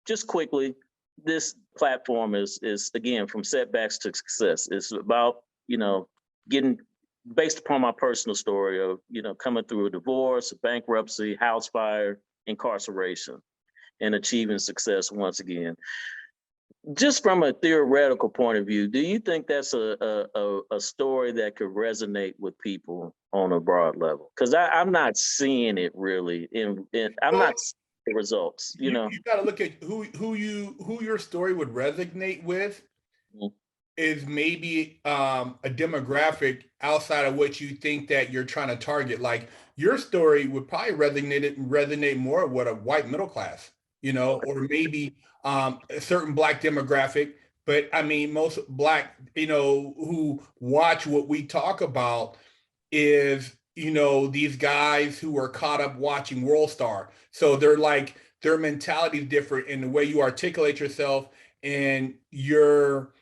just quickly, this platform is again, from setbacks to success. It's about, getting based upon my personal story of, coming through a divorce, a bankruptcy, house fire, incarceration, and achieving success once again. Just from a theoretical point of view, do you think that's a story that could resonate with people on a broad level? Because I'm not seeing it really, I'm not seeing the results. You got to look at who your story would resonate with. Mm-hmm. Is maybe a demographic outside of what you think that you're trying to target. Like your story would probably resonate more with a white middle class, or maybe a certain Black demographic. But I mean, most Black, who watch what we talk about is, these guys who are caught up watching World Star. So they're like, their mentality is different in the way you articulate yourself, and your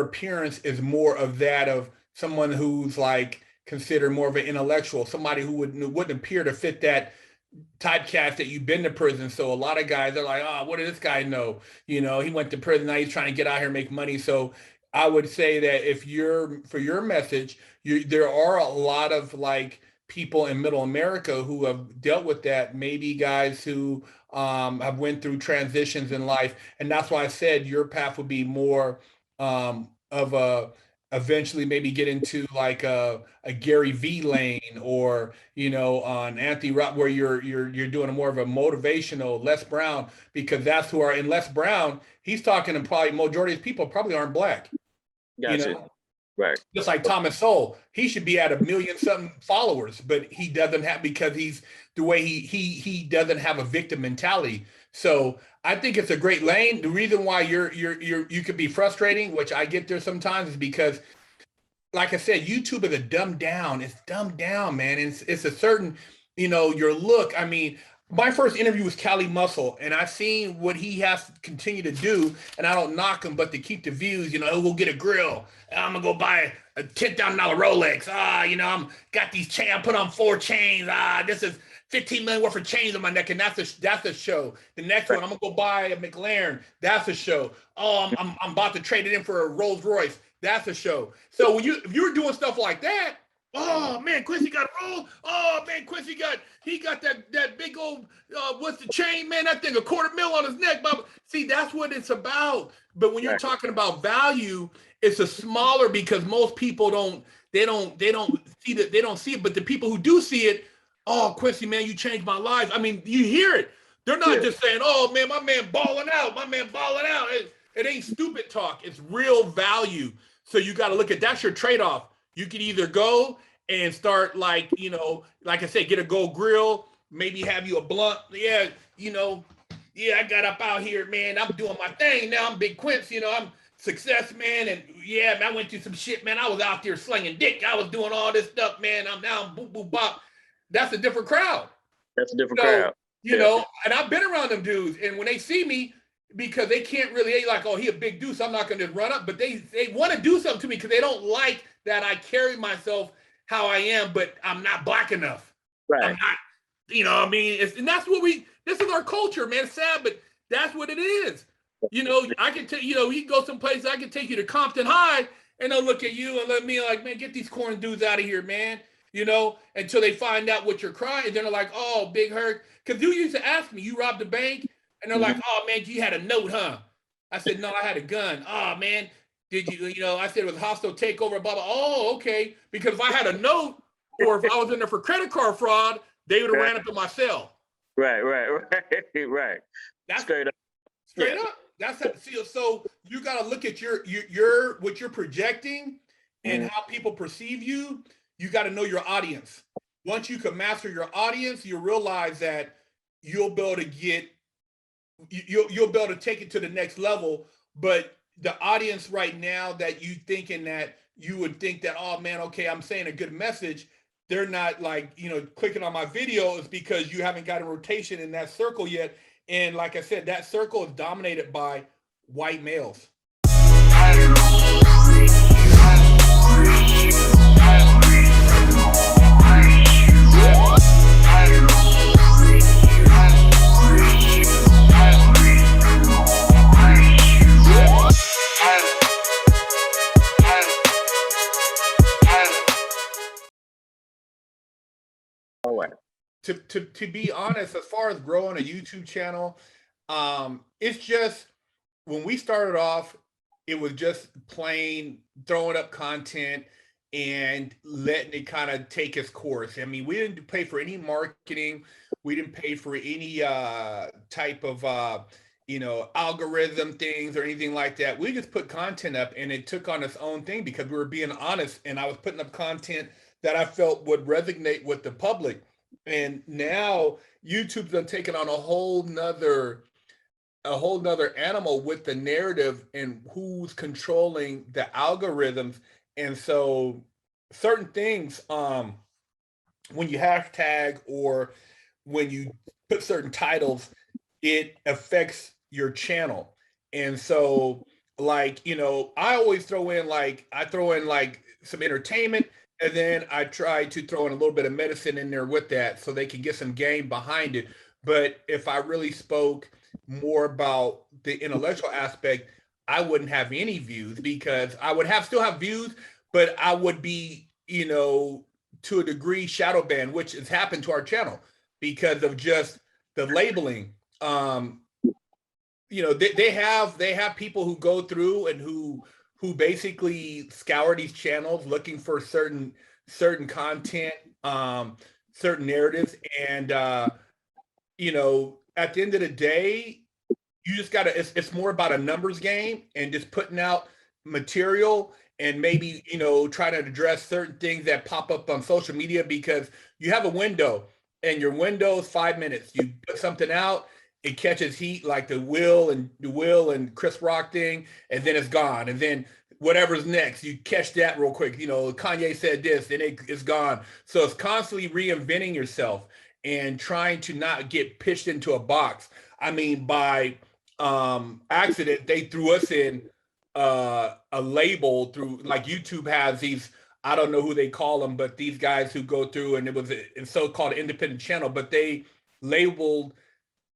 appearance is more of that of someone who's like considered more of an intellectual, somebody who wouldn't appear to fit that typecast that you've been to prison. So a lot of guys are like, oh, what did this guy know? He went to prison, now he's trying to get out here and make money. So I would say that for your message, there are a lot of like people in middle America who have dealt with that, maybe guys who have went through transitions in life. And that's why I said your path would be more of a eventually maybe get into like a Gary V lane, or on Anthony Rock, where you're doing a more of a motivational Les Brown, because that's who are in Les Brown. He's talking to probably majority of people probably aren't Black. Gotcha. Right. Just like Thomas Sowell, he should be at 1 million something followers, but he doesn't have, because he's the way he doesn't have a victim mentality. So I think it's a great lane. The reason why you could be frustrating, which I get there sometimes, is because, like I said, YouTube is dumbed down. It's dumbed down, man. It's a certain, your look. I mean, my first interview was Cali Muscle, and I've seen what he has to continue to do, and I don't knock him, but to keep the views, we'll get a grill. I'm gonna go buy a $10,000 Rolex. I'm got these chains. I put on 4 chains. This is $15 million worth of chains on my neck, and that's a show. The next one, I'm gonna go buy a McLaren. That's a show. Oh, I'm about to trade it in for a Rolls Royce. That's a show. So if you're doing stuff like that, oh man, Quincy got rolled. Oh man, Quincy got that big old what's the chain, man? That thing $250,000 on his neck. But see, that's what it's about. But when you're talking about value, it's a smaller, because most people don't see it. But the people who do see it, oh, Quincy, man, you changed my life. I mean, you hear it. They're not just saying, oh man, my man balling out. It ain't stupid talk. It's real value. So you got to look at, that's your trade-off. You can either go and start like I said, get a gold grill, maybe have you a blunt. I got up out here, man. I'm doing my thing now. I'm Big Quincy, I'm success, man. And yeah, man, I went through some shit, man. I was out there slinging dick. I was doing all this stuff, man. I'm now boop, boop, bop. That's a different crowd. That's a different crowd. And I've been around them dudes. And when they see me, because they can't really, they like, oh, he a big dude, so I'm not going to run up. But they want to do something to me because they don't like that I carry myself how I am, but I'm not Black enough. Right. I'm not, I mean, and that's what this is our culture, man. It's sad, but that's what it is. I can tell, you can go someplace, I can take you to Compton High, and they'll look at you and let me like, man, get these corn dudes out of here, man. Until they find out what you're crying. And then they're like, oh, Big Herc. Because you used to ask me, you robbed a bank? And they're like, oh, man, you had a note, huh? I said, no, I had a gun. Oh, man, did you, I said it was a hostile takeover, blah, blah. Oh, okay. Because if I had a note, or if I was in there for credit card fraud, they would have ran up in my cell. Right. That's straight up. Straight up. That's how, so you got to look at your what you're projecting and how people perceive you. You got to know your audience. Once you can master your audience, you realize that you'll be able to take it to the next level. But the audience right now that you thinking that you would think that, oh man, okay, I'm saying a good message, they're not like, clicking on my video, is because you haven't got a rotation in that circle yet. And like I said, that circle is dominated by white males. to be honest, as far as growing a YouTube channel, it's just when we started off, it was just plain throwing up content and letting it kind of take its course. I mean, we didn't pay for any marketing. We didn't pay for any type of algorithm things or anything like that. We just put content up and it took on its own thing because we were being honest, and I was putting up content that I felt would resonate with the public. And now YouTube's done taken on a whole nother animal with the narrative and who's controlling the algorithms. And so certain things, when you hashtag or when you put certain titles, it affects your channel. And so like, I always throw in like some entertainment, and then I try to throw in a little bit of medicine in there with that so they can get some game behind it. But if I really spoke more about the intellectual aspect, I wouldn't have any views because I would still have views, but I would be, to a degree shadow banned, which has happened to our channel because of just the labeling. They have people who go through and who basically scour these channels looking for certain content, certain narratives, and at the end of the day, you just gotta. It's more about a numbers game and just putting out material and maybe try to address certain things that pop up on social media because you have a window and your window is 5 minutes. You put something out, it catches heat like the Will and Chris Rock thing, and then it's gone. And then whatever's next, you catch that real quick. Kanye said this, and it's gone. So it's constantly reinventing yourself and trying to not get pitched into a box. I mean, by accident, they threw us in a label through, like YouTube has these, I don't know who they call them, but these guys who go through, and it was a so-called independent channel, but they labeled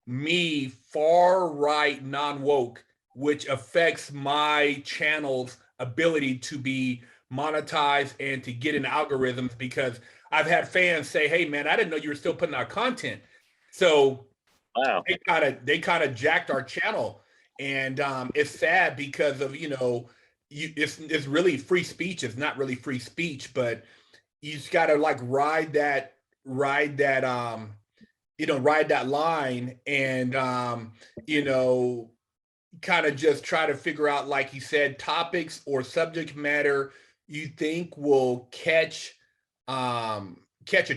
me far right non-woke, which affects my channel's ability to be monetized and to get in algorithms, because I've had fans say, hey man, I didn't know you were still putting out content. So Wow. they kind of jacked our channel. And it's sad because of, it's really free speech. It's not really free speech, but you just gotta like ride that line and kind of just try to figure out, like you said, topics or subject matter you think will catch a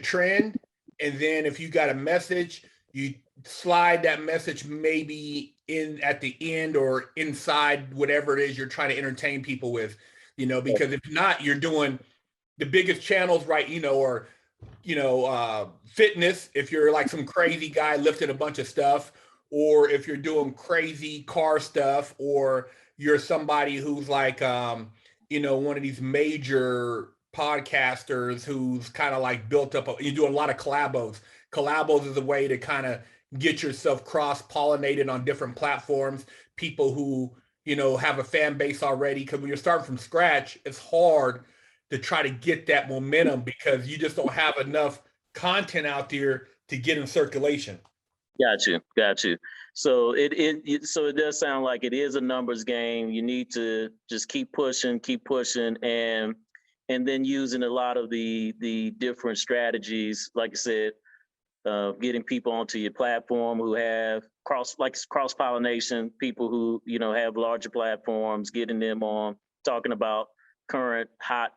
trend. And then if you got a message, you slide that message maybe in at the end or inside whatever it is you're trying to entertain people with, because if not, you're doing the biggest channels, right? Or fitness, if you're like some crazy guy lifting a bunch of stuff, or if you're doing crazy car stuff, or you're somebody who's like one of these major podcasters who's kind of like built up you're doing a lot of collabos. Collabos is a way to kind of get yourself cross-pollinated on different platforms, people who have a fan base already, because when you're starting from scratch, it's hard to try to get that momentum because you just don't have enough content out there to get in circulation. Got you. So it does sound like it is a numbers game. You need to just keep pushing, and then using a lot of the different strategies, like I said, getting people onto your platform who have cross-pollination, people who have larger platforms, getting them on, talking about current hot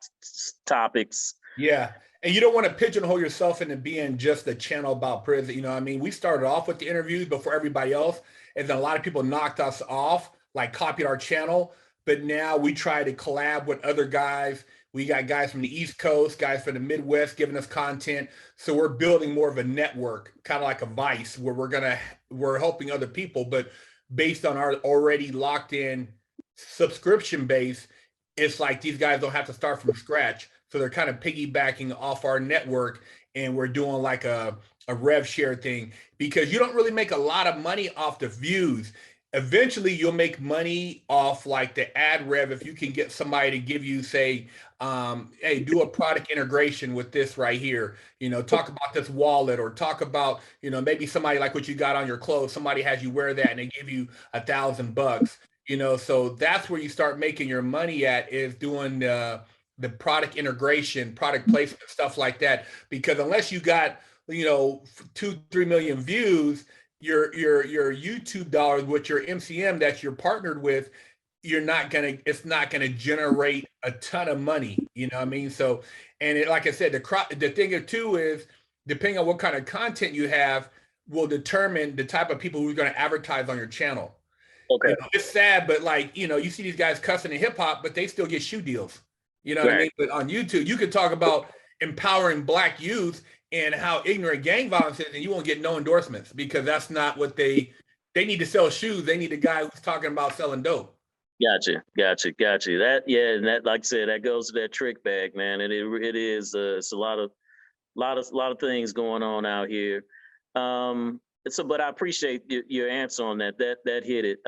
topics. Yeah. And you don't want to pigeonhole yourself into being just a channel about prison. We started off with the interviews before everybody else, and then a lot of people knocked us off, like copied our channel. But now we try to collab with other guys. We got guys from the East Coast, guys from the Midwest giving us content. So we're building more of a network, kind of like a Vice, where we're helping other people, but based on our already locked in subscription base, it's like these guys don't have to start from scratch. So they're kind of piggybacking off our network, and we're doing like a rev share thing, because you don't really make a lot of money off the views. eventually you'll make money off like the ad rev if you can get somebody to give you, say, hey, do a product integration with this right here. You know, talk about this wallet, or talk about, you know, maybe somebody like what you got on your clothes. Somebody has you wear that and they give you $1,000. You know, so that's where you start making your money at, is doing the product integration, product placement, stuff like that. Because unless you got, you know, 2-3 million views, your YouTube dollars with your MCM that you're partnered with, it's not gonna generate a ton of money. You know what I mean? So, and like I said, the thing too is, depending on what kind of content you have, will determine the type of people who are going to advertise on your channel. Okay. You know, it's sad, but like, you know, you see these guys cussing in hip hop, but they still get shoe deals. You know what I Right. mean? But on YouTube, you could talk about empowering Black youth and how ignorant gang violence is, and you won't get no endorsements, because that's not what they need to sell shoes. They need a guy who's talking about selling dope. Gotcha. That, yeah, and that, like I said, that goes to that trick bag, man. And it is it's a lot of things going on out here. So, but I appreciate your answer on that. That hit it.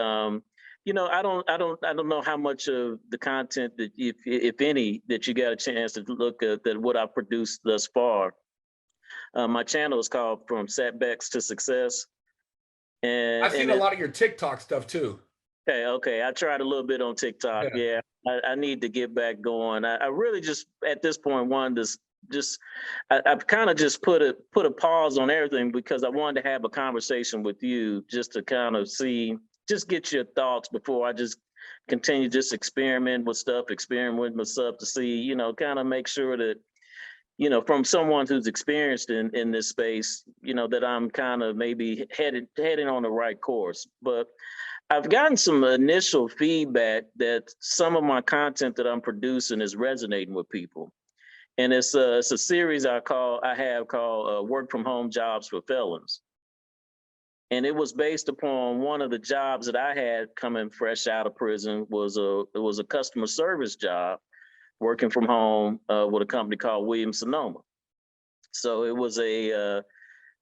You know, I don't know how much of the content that, if any, that you got a chance to look at, that what I've produced thus far. My channel is called From Setbacks to Success. I've seen And a lot of your TikTok stuff too. okay. I tried a little bit on TikTok. Yeah. Yeah, I need to get back going. I really just at this point wanted to just I've kind of just put a pause on everything, because I wanted to have a conversation with you, just to kind of see, just get your thoughts before I just continue just experiment with stuff to see, you know, kind of make sure that, you know, from someone who's experienced in this space, you know, that I'm kind of maybe heading on the right course. But I've gotten some initial feedback that some of my content that I'm producing is resonating with people. And it's a series I have called Work from Home Jobs for Felons. And it was based upon one of the jobs that I had coming fresh out of prison. It was a customer service job, working from home with a company called Williams Sonoma. So it was a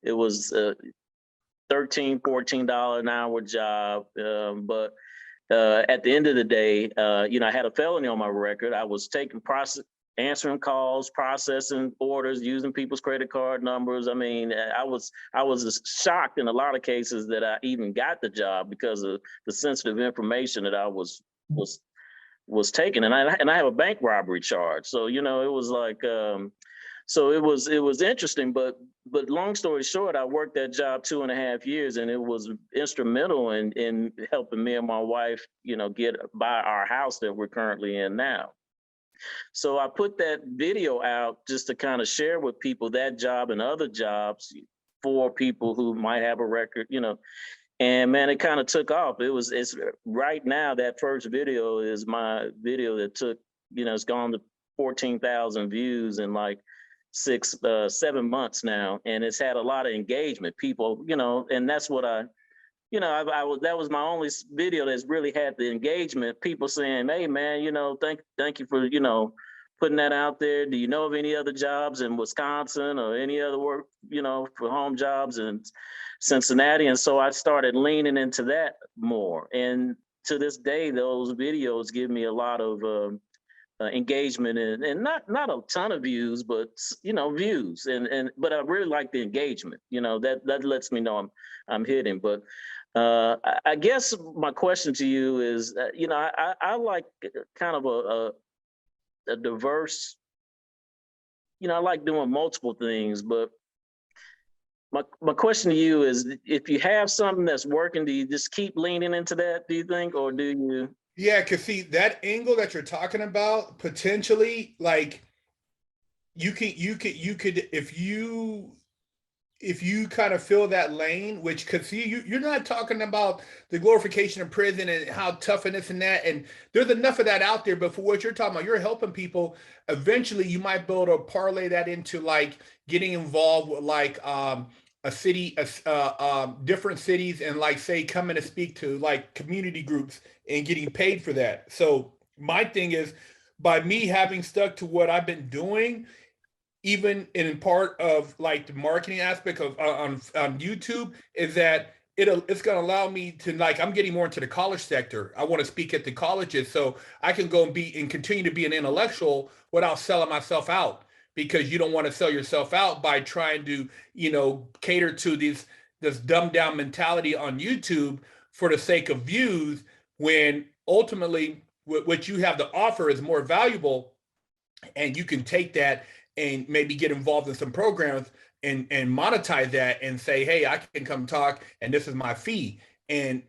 $13-14 an hour job, but at the end of the day, you know, I had a felony on my record. I was answering calls, processing orders, using people's credit card numbers. I mean, I was shocked in a lot of cases that I even got the job, because of the sensitive information that I was taken. And I have a bank robbery charge. So, you know, it was like, so it was interesting, but long story short, I worked that job 2.5 years, and it was instrumental in helping me and my wife, you know, buy our house that we're currently in now. So I put that video out just to kind of share with people that job and other jobs for people who might have a record, you know. And man, it kind of took off. It's right now, that first video is my video that took, you know, it's gone to 14,000 views in like 7 months now, and it's had a lot of engagement. People, you know, and that's what you know, that was my only video that's really had the engagement. People saying, "Hey, man, you know, thank you for, you know, putting that out there. Do you know of any other jobs in Wisconsin or any other work, you know, for home jobs in Cincinnati?" And so I started leaning into that more. And to this day, those videos give me a lot of engagement, and not a ton of views, but, you know, views. But I really like the engagement. You know, that lets me know I'm hitting. But I guess my question to you is, you know, I like kind of a diverse, you know, I like doing multiple things. But my question to you is, if you have something that's working, do you just keep leaning into that, do you think, or do you? Yeah, because see, that angle that you're talking about, potentially, like, you could if you kind of fill that lane, which, could see, you're not talking about the glorification of prison and how tough and this and that, and there's enough of that out there. But for what you're talking about, you're helping people. Eventually you might be able to parlay that into like getting involved with like a city, different cities, and like, say, coming to speak to like community groups and getting paid for that. So my thing is, by me having stuck to what I've been doing, even in part of like the marketing aspect of on YouTube, is that it's going to allow me to, like, I'm getting more into the college sector. I want to speak at the colleges so I can go and be and continue to be an intellectual without selling myself out, because you don't want to sell yourself out by trying to, cater to this dumbed down mentality on YouTube for the sake of views, when ultimately what you have to offer is more valuable, and you can take that and maybe get involved in some programs and monetize that and say, hey, I can come talk and this is my fee. And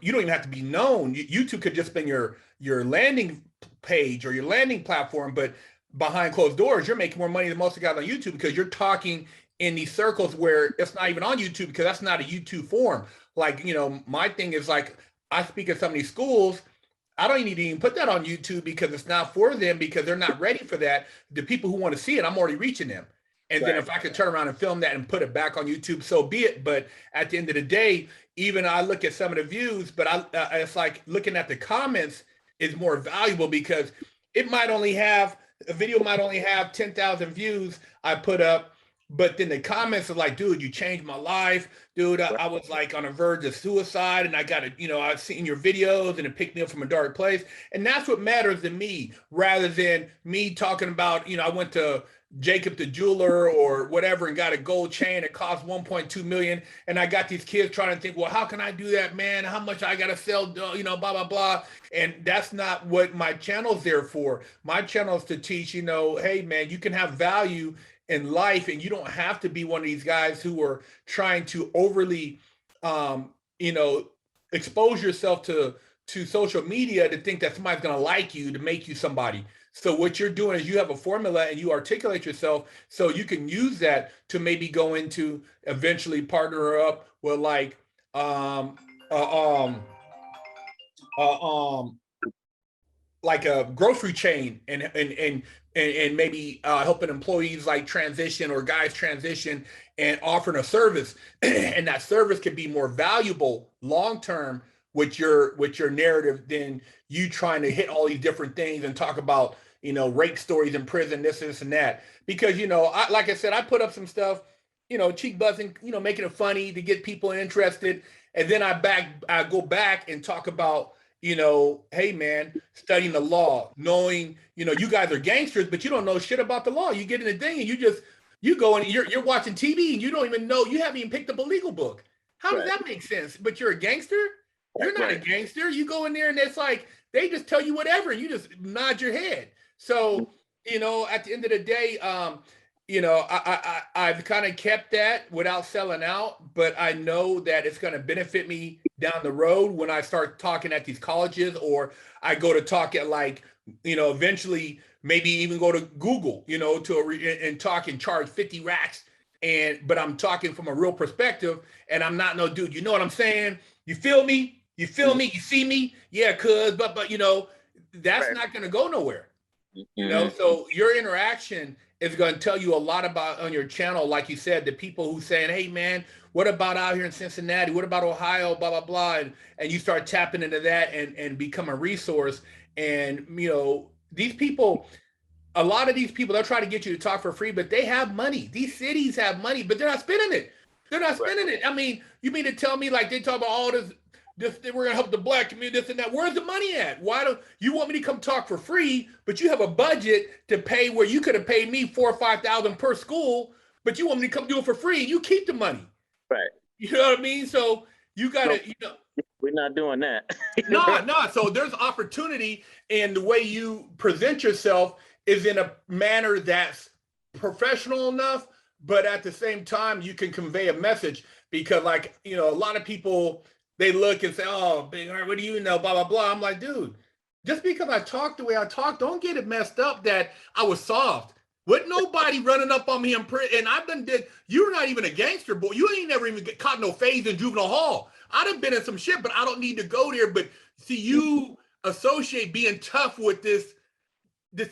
you don't even have to be known. YouTube could just been your landing page or your landing platform, but behind closed doors, you're making more money than most of the guys on YouTube, because you're talking in these circles where it's not even on YouTube, because that's not a YouTube forum. Like, my thing is, like, I speak at some of these schools. I don't need to even put that on YouTube because it's not for them, because they're not ready for that. The people who want to see it, I'm already reaching them. And then if I could turn around and film that and put it back on YouTube, so be it. But at the end of the day, even I look at some of the views, but it's like looking at the comments is more valuable, because a video might only have 10,000 views I put up, but then the comments are like, dude, you changed my life. Dude, I was like on the verge of suicide, and I got to, I've seen your videos and it picked me up from a dark place. And that's what matters to me, rather than me talking about, I went to Jacob the jeweler or whatever and got a gold chain that cost 1.2 million. And I got these kids trying to think, well, how can I do that, man? How much I got to sell, blah, blah, blah. And that's not what my channel's there for. My channel is to teach, hey, man, you can have value in life, and you don't have to be one of these guys who are trying to overly, expose yourself to social media to think that somebody's going to like you, to make you somebody. So what you're doing is you have a formula and you articulate yourself so you can use that to maybe go into eventually partner up with like like a grocery chain and maybe helping employees like transition, or guys transition, and offering a service. And that service could be more valuable long term with your narrative than you trying to hit all these different things and talk about rape stories in prison, this and that. Because like I said, I put up some stuff, cheek buzzing, making it funny to get people interested, and then I go back and talk about, hey man, studying the law, knowing, you guys are gangsters, but you don't know shit about the law. You get in a thing and you go and you're watching TV and you don't even know, you haven't even picked up a legal book. How does that make sense? But you're a gangster? You're not a gangster. You go in there and it's like, they just tell you whatever. You just nod your head. So, at the end of the day, I've kind of kept that without selling out, but I know that it's going to benefit me down the road when I start talking at these colleges, or I go to talk at like, eventually maybe even go to Google, and talk and charge 50 racks. But I'm talking from a real perspective, and I'm not no dude. You know what I'm saying? You feel me? You feel me? You see me? Yeah, cuz, but that's not going to go nowhere. So your interaction is going to tell you a lot about on your channel. Like you said, the people who saying, hey man, what about out here in Cincinnati? What about Ohio? Blah, blah, blah. And you start tapping into that and become a resource. And, these people, a lot of these people, they'll try to get you to talk for free, but they have money. These cities have money, but they're not spending it. They're not spending it. I mean, you mean to tell me like they talk about all this, we're going to help the black community, this and that. Where's the money at? Why don't you want me to come talk for free, but you have a budget to pay where you could have paid me $4,000 or $5,000 per school, but you want me to come do it for free? You keep the money. Right. You know what I mean? So you got to, we're not doing that. No. So there's opportunity, and the way you present yourself is in a manner that's professional enough, but at the same time, you can convey a message. Because like, a lot of people, they look and say, oh, Big Herc, what do you know? Blah, blah, blah. I'm like, dude, just because I talk the way I talk, don't get it messed up that I was soft. With nobody running up on me in prison. And I've been dead. You're not even a gangster, boy. You ain't never even caught no phase in juvenile hall. I'd have been in some shit, but I don't need to go there. But see, you associate being tough with this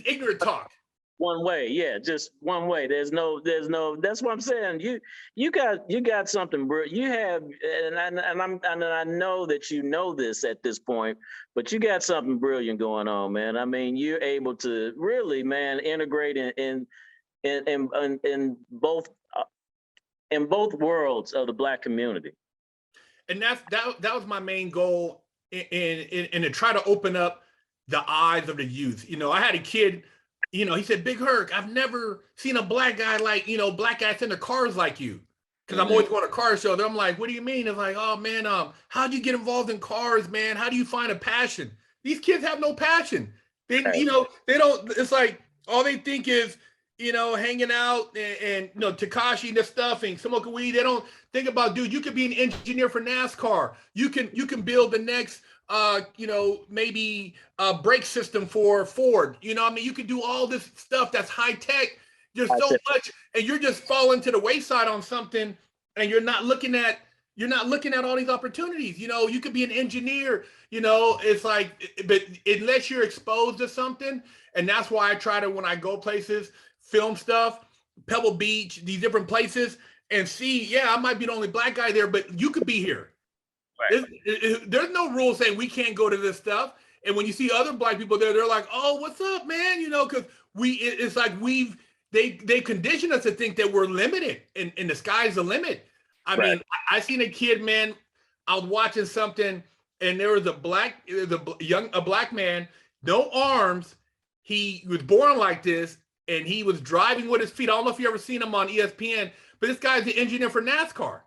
ignorant talk. One way, yeah, just one way. There's no. That's what I'm saying. You got something, bro. You have, and I know that you know this at this point, but you got something brilliant going on, man. I mean, you're able to really, man, integrate in both worlds of the Black community. And that was my main goal in to try to open up the eyes of the youth. You know, I had a kid, you know, he said, Big Herc, I've never seen a black guy like, you know, black guys in their cars like you. Because I'm always going to car show. I'm like, what do you mean? It's like, oh man, how'd you get involved in cars, man? How do you find a passion? These kids have no passion. They, you know, they don't, it's like, all they think is, you know, hanging out and you know, Takashi and this stuff and smoking weed. They don't think about, dude, you could be an engineer for NASCAR. You can build the next, you know, maybe a brake system for Ford. You know, I mean, you can do all this stuff that's high tech. There's so much, and you're just falling to the wayside on something, and you're not looking at all these opportunities. You know, you could be an engineer. You know, it's like, but unless you're exposed to something, and that's why I try to, when I go places, film stuff, Pebble Beach, these different places, and see, yeah, I might be the only black guy there, but you could be here. Right. There's no rule saying we can't go to this stuff. And when you see other black people there, they're like, oh, what's up, man? You know, because it's like they condition us to think that we're limited and the sky's the limit. I mean, I seen a kid, man, I was watching something and there was a black man, no arms. He was born like this and he was driving with his feet. I don't know if you ever seen him on ESPN, but this guy's the engineer for NASCAR.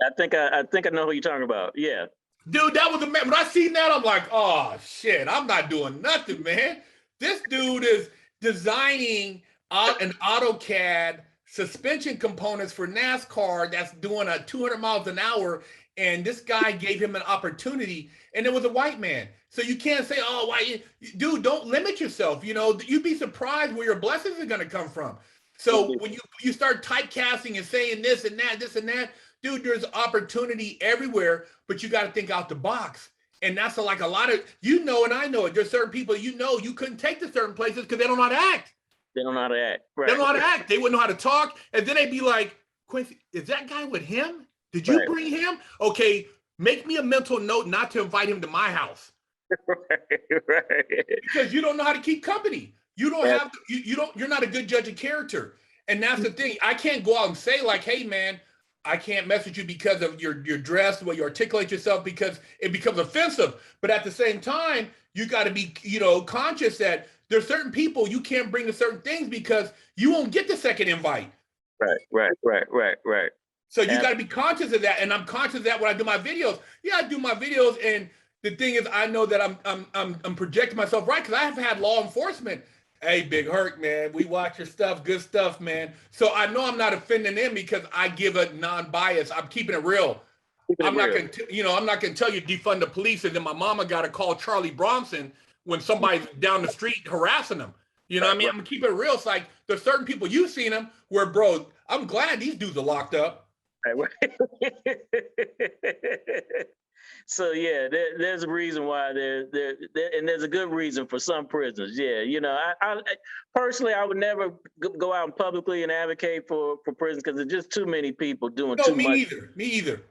I think I know who you're talking about. Yeah. Dude, that was a man. When I seen that, I'm like, oh shit, I'm not doing nothing, man. This dude is designing an AutoCAD suspension components for NASCAR that's doing a 200 miles an hour. And this guy gave him an opportunity, and it was a white man. So you can't say, oh, why, dude, don't limit yourself. You know, you'd be surprised where your blessings are going to come from. So when you start typecasting and saying this and that, dude, there's opportunity everywhere, but you got to think out the box. And that's like a lot of, you know, and I know it. There's certain people, you know, you couldn't take to certain places because they don't know how to act. They don't know how to act. Right. They don't know how to act. They wouldn't know how to talk. And then they'd be like, Quincy, is that guy with him? Did you bring him? Okay, make me a mental note not to invite him to my house. Right. Because you don't know how to keep company. You don't have to, you're not a good judge of character. And that's the thing. I can't go out and say like, hey man, I can't message you because of your dress, the way you articulate yourself, because it becomes offensive. But at the same time, you got to be, you know, conscious that there's certain people you can't bring to certain things because you won't get the second invite. Right. So you got to be conscious of that. And I'm conscious of that when I do my videos. Yeah, I do my videos. And the thing is, I know that I'm projecting myself right because I have had law enforcement. Hey, Big Herc, man, we watch your stuff, good stuff, man. So I know I'm not offending them because I give a non-bias. I'm keeping it real. I'm not going to tell you defund the police and then my mama got to call Charlie Bronson when somebody's down the street harassing them. You know what I mean? I'm going to keep it real. It's like there's certain people you've seen them where, bro, I'm glad these dudes are locked up. So yeah, there's a reason why and there's a good reason for some prisons. Yeah, you know, I personally I would never go out and publicly and advocate for prisons because there's just too many people doing too much. Me either.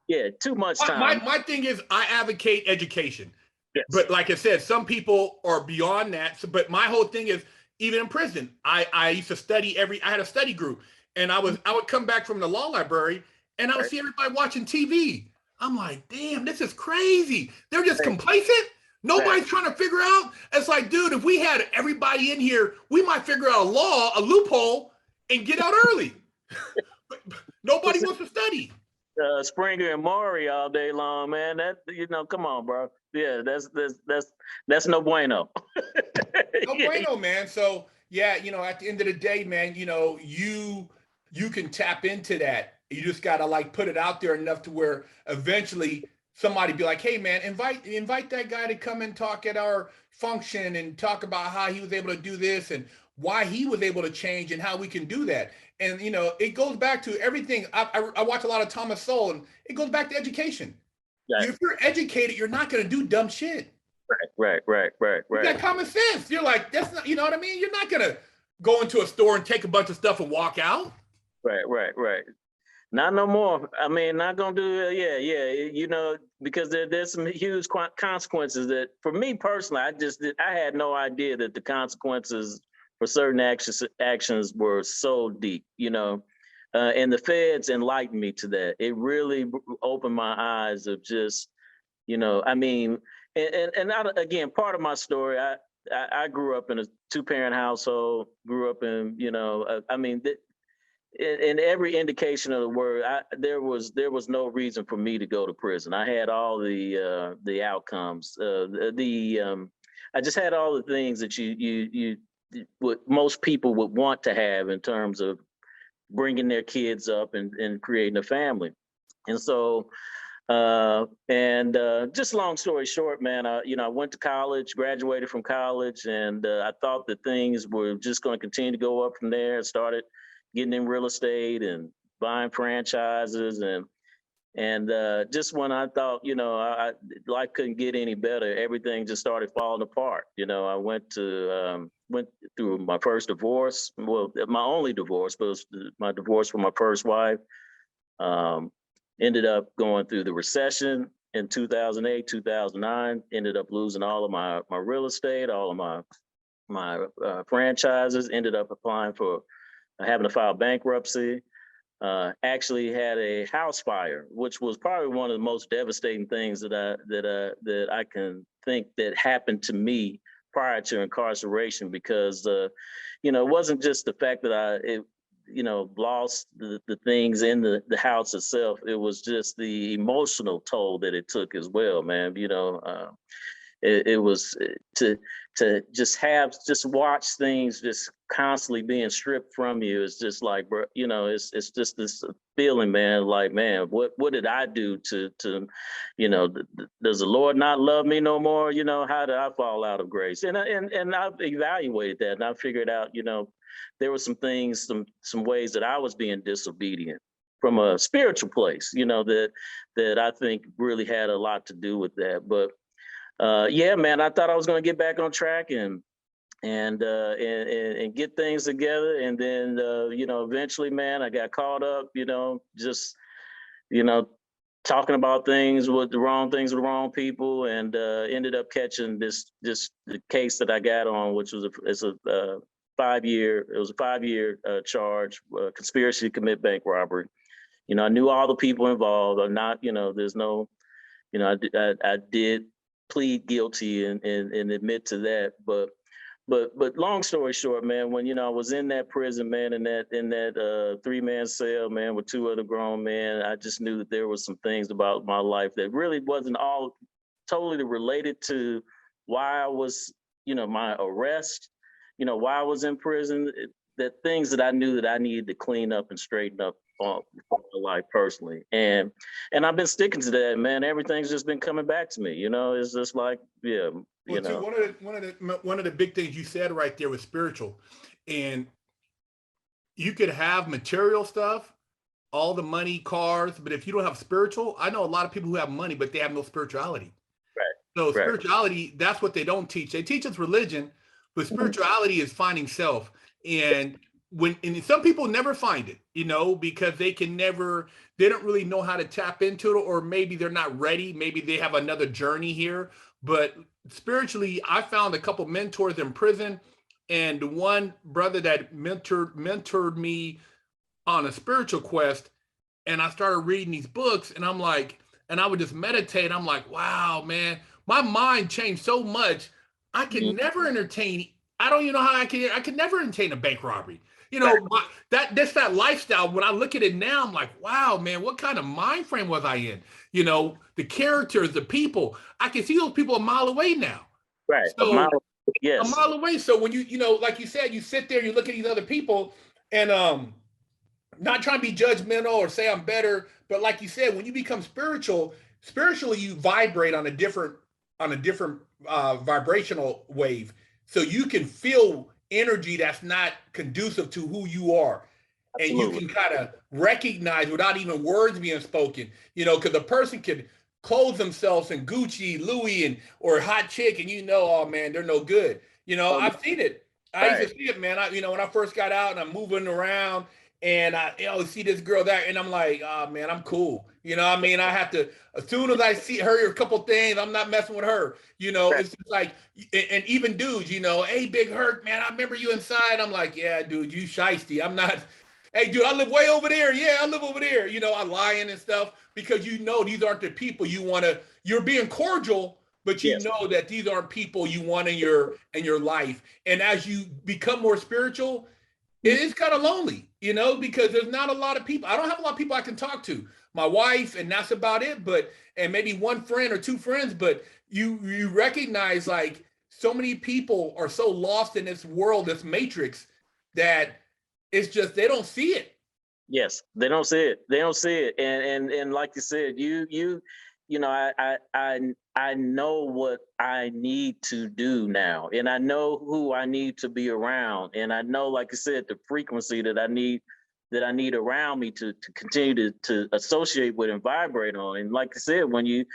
Yeah, too much time. My thing is I advocate education. Yes. But like I said, some people are beyond that. So, but my whole thing is even in prison, I used to study I had a study group. And I would come back from the law library and I would see everybody watching TV. I'm like, damn, this is crazy. They're just complacent. Nobody's trying to figure out. It's like, dude, if we had everybody in here, we might figure out a loophole and get out early. But nobody wants to study. Springer and Maury all day long, man. That, you know, come on, bro. Yeah, that's no bueno. No bueno, man. So yeah, you know, at the end of the day, man, you know, you can tap into that. You just gotta like put it out there enough to where eventually somebody be like, hey man, invite that guy to come and talk at our function and talk about how he was able to do this and why he was able to change and how we can do that. And you know, it goes back to everything. I watch a lot of Thomas Sowell and it goes back to education. Right. If you're educated, you're not gonna do dumb shit. Right. You got common sense. You're like, that's not, you know what I mean? You're not gonna go into a store and take a bunch of stuff and walk out. Right. Not no more. I mean, not gonna do it. Yeah. You know, because there's some huge consequences that, for me personally, I had no idea that the consequences for certain actions were so deep. You know, And the feds enlightened me to that. It really opened my eyes of just, I mean, and again, part of my story, I grew up in a 2-parent household, grew up in, I mean, in every indication of the word, there was no reason for me to go to prison. I had all the outcomes. I just had all the things that you what most people would want to have in terms of bringing their kids up and creating a family. And so, just long story short, man, I went to college, graduated from college, and I thought that things were just going to continue to go up from there. I started getting in real estate and buying franchises, and just when I thought, life couldn't get any better, everything just started falling apart. I went through my first divorce, well, my only divorce, but it was my divorce from my first wife. Ended up going through the recession in 2008, 2009, ended up losing all of my real estate, all of my franchises, ended up applying for having to file bankruptcy. Actually had a house fire, which was probably one of the most devastating things that I can think that happened to me prior to incarceration, because it wasn't just the fact that lost the things in the house itself. It was just the emotional toll that it took as well, man. It was to just watch things just constantly being stripped from you. It's just like, bro, it's just this feeling, man, like, man, what did I do to does the Lord not love me no more? How did I fall out of grace? And I've evaluated that, and I figured out, there were some things, some ways that I was being disobedient from a spiritual place, that I think really had a lot to do with that. But yeah, man, I thought I was going to get back on track and get things together. And then, eventually, man, I got caught up, just, talking about things with the wrong people, and ended up catching this the case that I got on, which was a 5-year charge, conspiracy to commit bank robbery. I knew all the people involved. I'm not, there's no, I did plead guilty and admit to that. But long story short, man, when I was in that prison, man, in that 3-man cell, man, with 2 other grown men, I just knew that there was some things about my life that really wasn't all totally related to why I was, my arrest, why I was in prison. That things that I knew that I needed to clean up and straighten up for my life personally, and I've been sticking to that, man. Everything's just been coming back to me. It's just like, yeah. Well, too, one of the big things you said right there was spiritual, and you could have material stuff, all the money, cars, but if you don't have spiritual, I know a lot of people who have money, but they have no spirituality. Right. So right. Spirituality, that's what they don't teach. They teach us religion, but spirituality is finding self. And some people never find it, because they don't really know how to tap into it, or maybe they're not ready. Maybe they have another journey here. But spiritually, I found a couple mentors in prison, and one brother that mentored me on a spiritual quest. And I started reading these books, and I'm like, and I would just meditate. I'm like, wow, man, my mind changed so much. I can never entertain. I don't even know how I could never entertain a bank robbery. That's that lifestyle. When I look at it now, I'm like, wow, man, what kind of mind frame was I in? The characters, the people. I can see those people a mile away now. Right. So, yes. A mile away. So when like you said, you sit there, you look at these other people, and not trying to be judgmental or say I'm better, but like you said, when you become spiritually you vibrate on a different vibrational wave. So you can feel energy that's not conducive to who you are. And Absolutely. you can kind of recognize without even words being spoken, because a person could clothe themselves in Gucci, Louis, or hot chick, and oh man, they're no good. I've seen it. I used to see it, man. When I first got out and I'm moving around and I see this girl there, and I'm like, oh man, I'm cool. I have to, as soon as I see her, a couple things, I'm not messing with her. It's just like, and even dudes, hey, Big Herc, man, I remember you inside. I'm like, yeah, dude, you shiesty. I'm not. Hey, dude, I live way over there. Yeah, I live over there. You know, I'm lying and stuff because you know these aren't the people you want to. You're being cordial, but you Yes. know that these aren't people you want in your life. And as you become more spiritual, it is kind of lonely, you know, because there's not a lot of people. I don't have a lot of people I can talk to. My wife, and that's about it. But and maybe one friend or two friends. But you recognize like so many people are so lost in this world, this matrix, that it's just they don't see it. Yes, they don't see it. They don't see it. And like you said, you know, I know what I need to do now, and I know who I need to be around, and I know, like I said, the frequency that I need around me to continue to associate with and vibrate on. And like I said, when you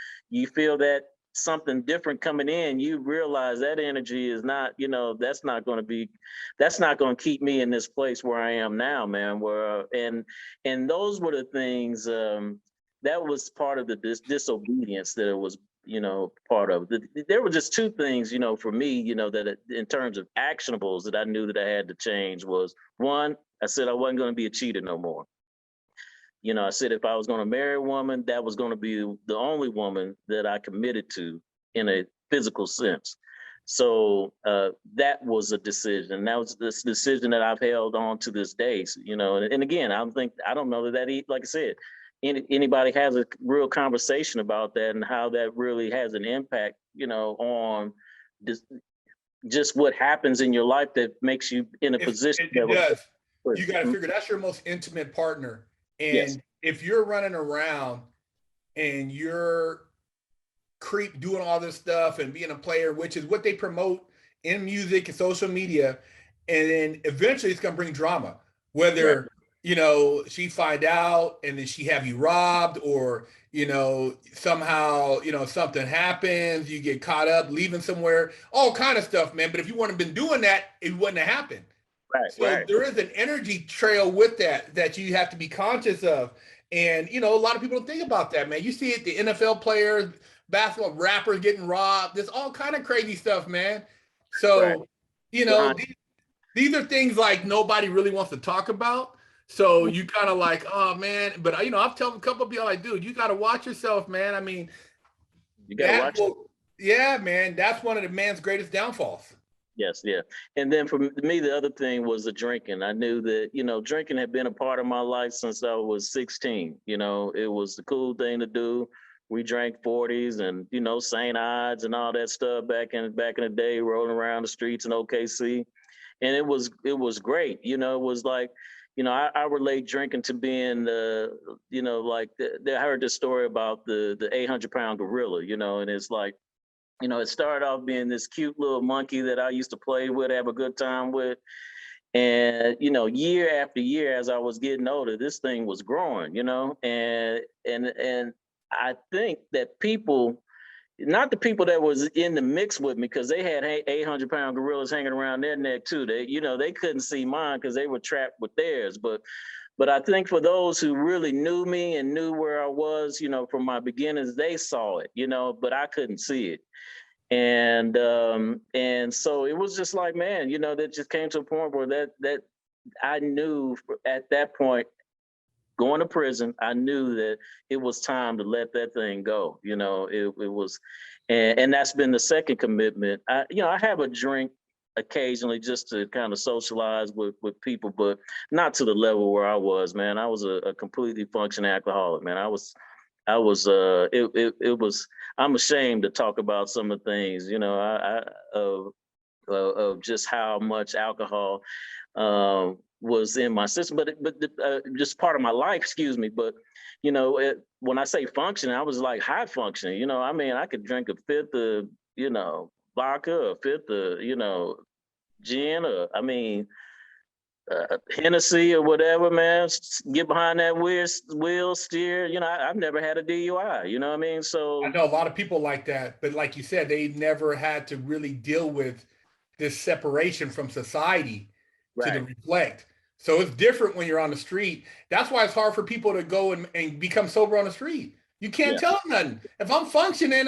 feel that something different coming in, you realize that energy is not, you know, that's not going to keep me in this place where I am now, man. Where and those were the things that was part of the disobedience that it was, you know, part of. There were just two things, you know, for me, you know, that in terms of actionables that I knew that I had to change was one, I said I wasn't going to be a cheater no more. You know, I said if I was going to marry a woman, that was going to be the only woman that I committed to in a physical sense. So that was a decision. That was this decision that I've held on to this day. You know, and again, I don't know that like I said, anybody has a real conversation about that and how that really has an impact, you know, on this, just what happens in your life that makes you in a position It does. that You got to figure that's your most intimate partner. yes, And if you're running around and you're doing all this stuff and being a player, which is what they promote in music and social media, and then eventually it's going to bring drama. right, Whether you know she find out and then she have you robbed, or you know somehow you know something happens, you get caught up leaving somewhere, all kind of stuff, man. But if you wouldn't have been doing that, it wouldn't have happened. right, So right. there is an energy trail with that you have to be conscious of. And you know, a lot of people don't think about that, man. You see it, the NFL players, basketball rappers getting robbed. There's all kind of crazy stuff, man. Right. So, you know, Behind, these are things like nobody really wants to talk about. So you kind of like, oh man. But you know, I've told a couple of people like, dude, you got to watch yourself, man. I mean, you got to that watch. will, yeah, man. That's one of the man's greatest downfalls. Yes, yeah. And then for me, the other thing was the drinking. I knew that, you know, drinking had been a part of my life since I was 16. You know, it was the cool thing to do. We drank 40s and, you know, St. Ides and all that stuff back in the day, rolling around the streets in OKC. And it was great. You know, it was like, you know, I relate drinking to being the, you know, like I heard this story about the 800-pound gorilla, you know, and it's like, you know, it started off being this cute little monkey that I used to play with, have a good time with. And, you know, year after year, as I was getting older, this thing was growing, you know, and I think that people, not the people that was in the mix with me, because they had 800-pound gorillas hanging around their neck too. They, you know, they couldn't see mine because they were trapped with theirs. But I think for those who really knew me and knew where I was, you know, from my beginnings, they saw it, you know, but I couldn't see it. And so it was just like, man, you know, that just came to a point where that I knew at that point, going to prison, I knew that it was time to let that thing go. You know, it was, and that's been the second commitment. You know, I have a drink occasionally just to kind of socialize with people, but not to the level where I was, man. I was a completely functioning alcoholic, man. It was, I'm ashamed to talk about some of the things, you know, of just how much alcohol was in my system, but just part of my life, excuse me. But, you know, when I say functioning, I was like high functioning, you know, I mean, I could drink a fifth of, you know, vodka, a fifth of, you know, gin, or, I mean, Hennessy or whatever, man. Get behind that wheel, steer. You know, I've never had a DUI. You know what I mean? I So know a lot of people like that, but like you said, they never had to really deal with this separation from society to right, reflect. So it's different when you're on the street. That's why it's hard for people to go and become sober on the street. You can't yeah, tell them nothing. If I'm functioning,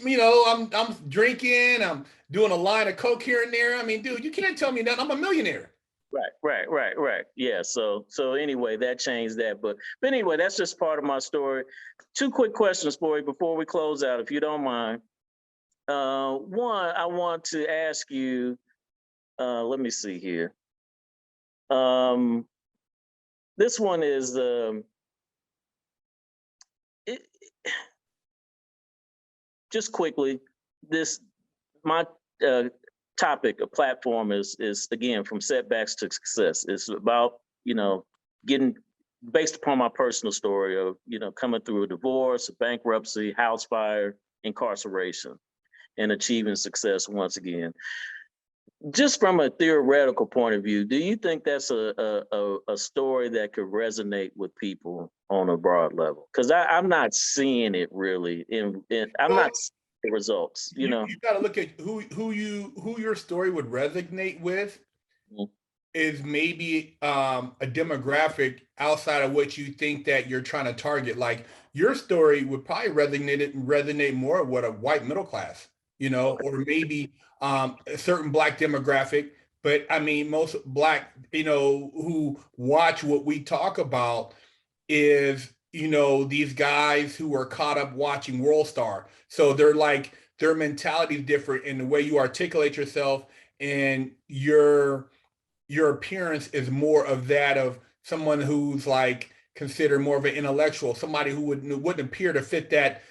you know, I'm drinking, I'm doing a line of coke here and there. I mean, dude, you can't tell me nothing. I'm a millionaire. Right. Yeah. So anyway, that changed that. But anyway, that's just part of my story. Two quick questions for you before we close out, if you don't mind. One, I want to ask you. Let me see here. Um, this one is it, just quickly. This my uh, topic, a platform is again from setbacks to success. It's about getting based upon my personal story of coming through a divorce, a bankruptcy, house fire, incarceration, and achieving success once again. Just from a theoretical point of view, do you think that's a story that could resonate with people on a broad level? Because I'm not seeing it really I'm Well, not seeing the results. you got to look at who your story would resonate with Mhm. is maybe a demographic outside of what you think that you're trying to target. Like your story would probably resonate more with a white middle class, Okay. or maybe a certain black demographic. But I mean, most black, who watch what we talk about is these guys who are caught up watching World Star. So they're like their mentality is different in the way you articulate yourself, and your appearance is more of that of someone who's like considered more of an intellectual, somebody who wouldn't appear to fit that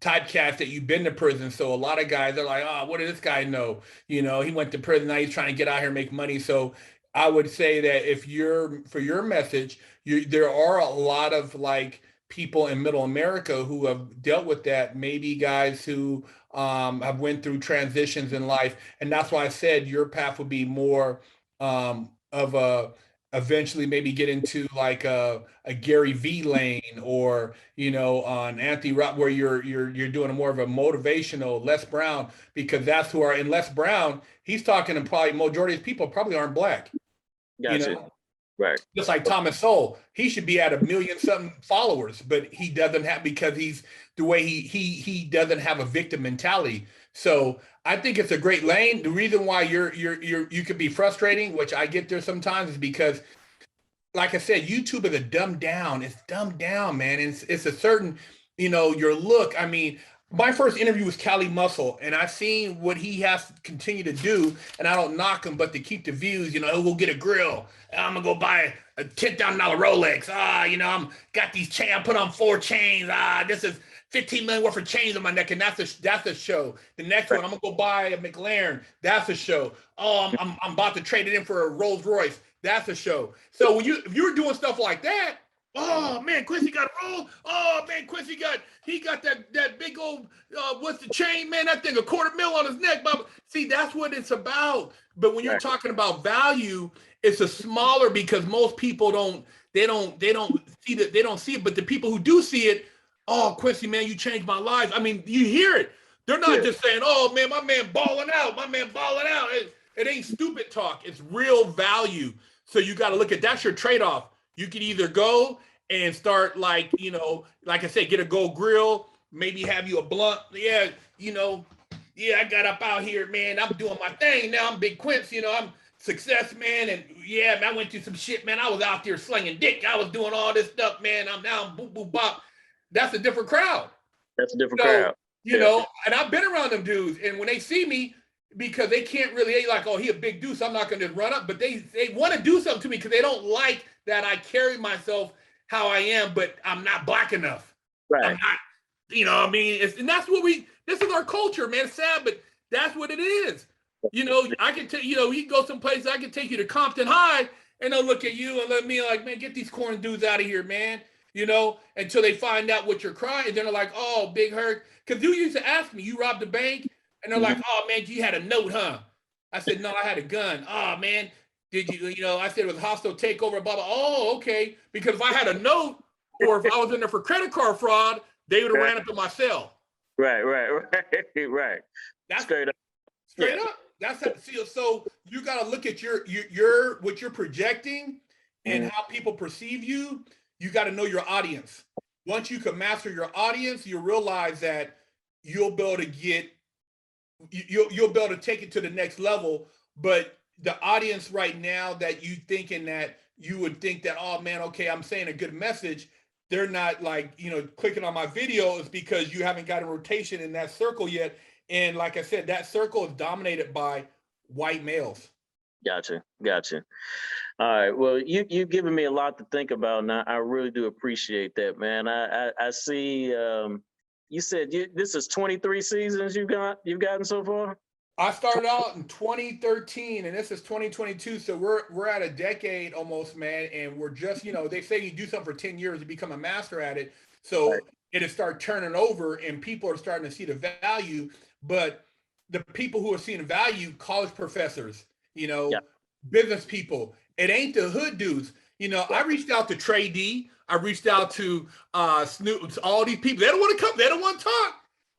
typecast that you've been to prison. So a lot of guys are like, oh, what does this guy know? He went to prison, now he's trying to get out here and make money. So I would say that if you're for your message, there are a lot of like people in middle America who have dealt with that, maybe guys who have went through transitions in life. And that's why I said your path would be more of a eventually maybe get into like a Gary V lane, or on Anthony Rock, where you're doing a more of a motivational Les Brown, because that's who are in Les Brown. He's talking, and probably majority of people probably aren't black. You Gotcha. know, Right. just like Thomas Sowell, he should be at 1 million something followers, but he doesn't have, because he's the way he doesn't have a victim mentality. So I think it's a great lane. The reason why you could be frustrating, which I get there sometimes, is because, like I said, YouTube is a dumbed down. It's dumbed down, man. It's a certain, your look. I mean, my first interview was Cali Muscle, and I've seen what he has to continue to do, and I don't knock him, but to keep the views, he'll go get a grill. I'm gonna go buy a $10,000 Rolex. I'm got these chains. I put on 4 chains. This is 15 million worth of chains on my neck, and that's a show. The next Right. one, I'm gonna go buy a McLaren. That's a show. Oh, I'm about to trade it in for a Rolls Royce. That's a show. So if you're doing stuff like that, oh man, Quincy got rolled. Oh man, Quincy got that big old what's the chain, man? That thing $250,000 on his neck. But see, that's what it's about. But when you're Right. talking about value, it's a smaller, because most people don't see that, they don't see it. But the people who do see it, oh Quincy, man, you changed my life. I mean, you hear it. They're not Yeah. just saying, oh man, my man balling out, my man balling out. It ain't stupid talk. It's real value. So you got to look at, that's your trade-off. You can either go and start like, like I said, get a gold grill, maybe have you a blunt. Yeah, I got up out here, man. I'm doing my thing now. I'm Big Quincy, I'm success, man. And yeah, man, I went through some shit, man. I was out there slinging dick. I was doing all this stuff, man. I'm now boop, boop, bop. That's a different crowd. That's a different So, crowd. Yeah. and I've been around them dudes, and when they see me, because they can't really, they like, oh, he a big dude, so I'm not going to run up. But they want to do something to me because they don't like that I carry myself how I am, but I'm not black enough. I'm Right. not, what I mean? And that's what this is our culture, man. It's sad, but that's what it is. I can tell, you can go someplace, I can take you to Compton High, and they'll look at you and let me like, man, get these corn dudes out of here, man. Until they find out what you're crying. And then they're like, oh, Big Herc. Because you used to ask me, you robbed a bank? And they're like, Mhm. oh, man, you had a note, huh? I said, no, I had a gun. Oh, man, did you, I said it was a hostile takeover, blah, blah. Oh, okay. Because if I had a note, or if I was in there for credit card fraud, they would have ran up in my cell. Right. Right. That's Straight up. straight Yeah. up. That's how, so you got to look at your what you're projecting and Mhm. how people perceive you. You got to know your audience. Once you can master your audience, you realize that you'll be able to get you'll be able to take it to the next level. But the audience right now that you thinking that you would think that, oh man, okay, I'm saying a good message, they're not like, clicking on my video is because you haven't got a rotation in that circle yet. And like I said, that circle is dominated by white males. Gotcha. Gotcha. All right. Well, you've given me a lot to think about, and I really do appreciate that, man. I see. You said this is 23 seasons you've gotten so far. I started out in 2013 and this is 2022. So we're at a decade almost, man. And we're just, they say you do something for 10 years to become a master at it. So Right. it'll start turning over and people are starting to see the value. But the people who are seeing the value, college professors, Yeah. business people, it ain't the hood dudes. I reached out to Trey D. I reached out to Snoop, all these people. They don't want to come. They don't want to talk.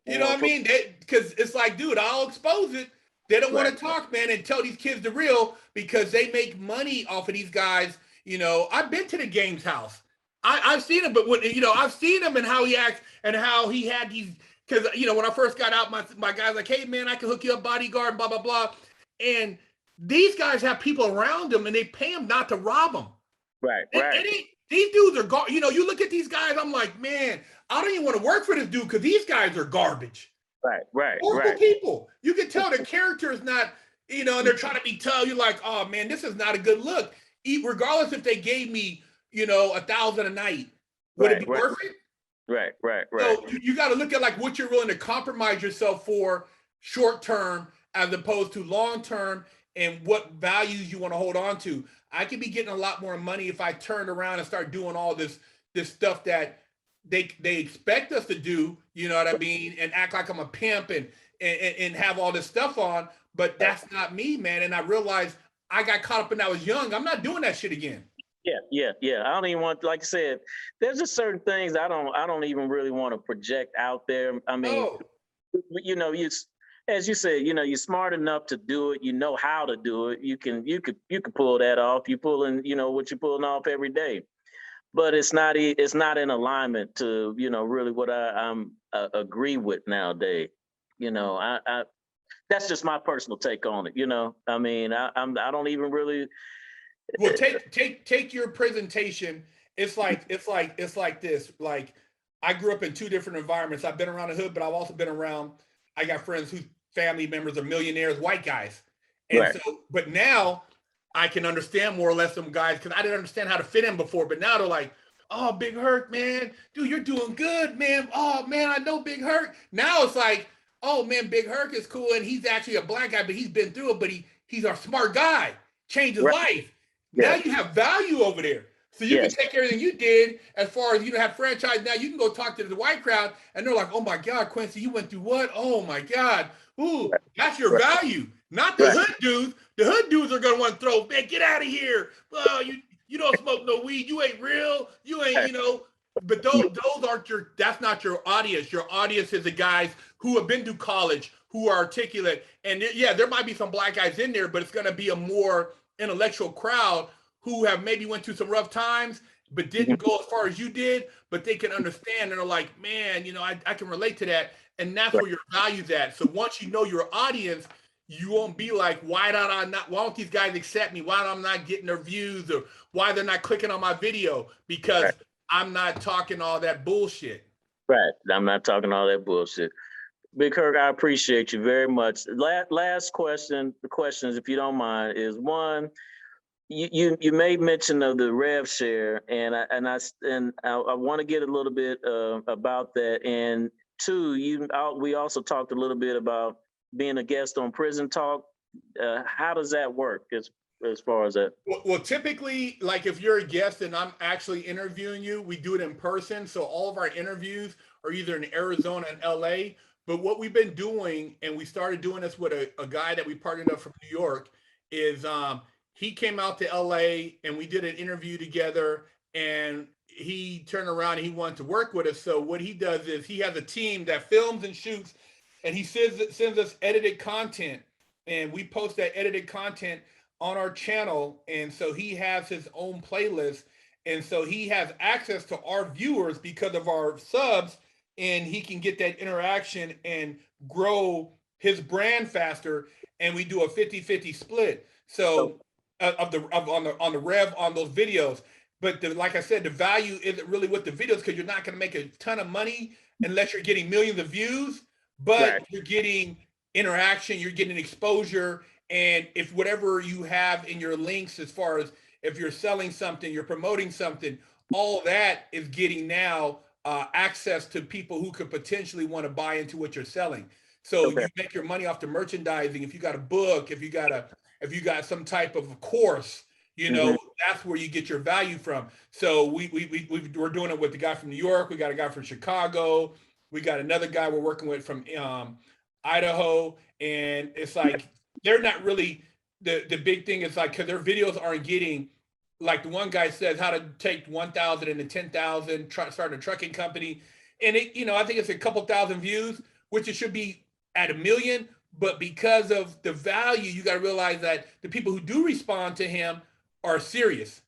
You know what I mean? Because it's like, dude, I'll expose it. They don't want to talk, man, and tell these kids the real because they make money off of these guys. I've been to the Games house. I've seen him, but I've seen him and how he acts and how he had these. Because when I first got out, my guy's like, hey man, I can hook you up, bodyguard, blah blah blah, and these guys have people around them and they pay them not to rob them. Right. These dudes are, you look at these guys, I'm like, man, I don't even want to work for this dude because these guys are garbage. Right. Horrible people. You can tell the character is not, and they're trying to be tough. You're like, oh man, this is not a good look. Regardless if they gave me, $1,000 a night, would it be worth it? Right. So you got to look at like what you're willing to compromise yourself for short term as opposed to long term and what values you want to hold on to. I could be getting a lot more money if I turned around and start doing all this stuff that they expect us to do, you know what I mean, and act like I'm a pimp and have all this stuff on, but that's not me, man. And I realized I got caught up when I was young. I'm not doing that shit again. Yeah. I don't even want, like I said, there's just certain things I don't even really want to project out there. I mean, you as you said, you're smart enough to do it. You know how to do it. You can pull that off. You pulling, what you're pulling off every day. But it's not in alignment to really what I'm agree with nowadays. I that's just my personal take on it. I mean, I don't even really. Well, take your presentation. It's like this. Like I grew up in two different environments. I've been around the hood, but I've also been around. I got friends whose family members are millionaires, white guys, and so. But now I can understand more or less some guys because I didn't understand how to fit in before. But now they're like, "Oh, Big Herc, man, dude, you're doing good, man. Oh man, I know Big Herc." Now it's like, "Oh man, Big Herc is cool, and he's actually a black guy, but he's been through it. But he's a smart guy, changed his life." Now you have value over there. So you can take everything you did as far as have franchise. Now you can go talk to the white crowd and they're like, oh my God, Quincy, you went through what? Oh my God. Ooh, that's your value. Not the hood dudes. The hood dudes are gonna want to throw, man, get out of here. Well, you don't smoke no weed, you ain't real, you ain't, but those aren't that's not your audience. Your audience is the guys who have been to college, who are articulate. And yeah, there might be some black guys in there, but it's gonna be a more intellectual crowd who have maybe went through some rough times but didn't go as far as you did, but they can understand and are like, man, I can relate to that. And that's where your value's at. So once you know your audience, you won't be like, why don't these guys accept me? Why am I not getting their views, or why they're not clicking on my video? Because I'm not talking all that bullshit. Right. I'm not talking all that bullshit. Big Herc, I appreciate you very much. Last question, the questions, if you don't mind, is one, you made mention of the rev share, and I want to get a little bit about that. And two, we also talked a little bit about being a guest on Prison Talk. How does that work as far as that? Well, typically, like if you're a guest and I'm actually interviewing you, we do it in person. So all of our interviews are either in Arizona and LA. But what we've been doing, and we started doing this with a guy that we partnered up from New York, is he came out to LA and we did an interview together, and he turned around and he wanted to work with us. So what he does is he has a team that films and shoots, and he sends us edited content, and we post that edited content on our channel. And so he has his own playlist, and so he has access to our viewers because of our subs, and he can get that interaction and grow his brand faster. And we do a 50-50 split. So on the rev on those videos. But like I said, the value isn't really with the videos because you're not going to make a ton of money unless you're getting millions of views, but Right. you're getting interaction, you're getting exposure. And if whatever you have in your links, as far as if you're selling something, you're promoting something, all that is getting now access to people who could potentially want to buy into what you're selling. So Okay. you make your money off the merchandising. If you got a book, if you got some type of course, Hmm. that's where you get your value from. So we're doing it with the guy from New York. We got a guy from Chicago. We got another guy we're working with from Idaho. And it's like they're not really the big thing is like because their videos aren't getting like the one guy says how to take 1,000 into 10,000, start a trucking company. And I think it's a couple thousand views, which it should be at a million. But because of the value, you got to realize that the people who do respond to him are serious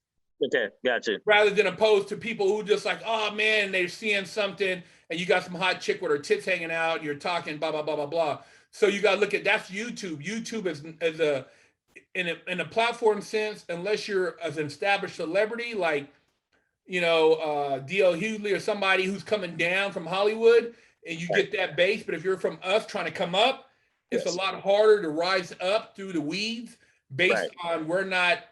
Okay. Gotcha. rather than opposed to people who just like, oh man, they're seeing something and you got some hot chick with her tits hanging out and you're talking blah, blah, blah, blah, blah. So you got to look at that's YouTube. YouTube is a in a platform sense, unless you're as an established celebrity like D.L. Hughley or somebody who's coming down from Hollywood and you Right. get that base. But if you're from us trying to come up, it's a Yes. lot harder to rise up through the weeds based Right. on we're not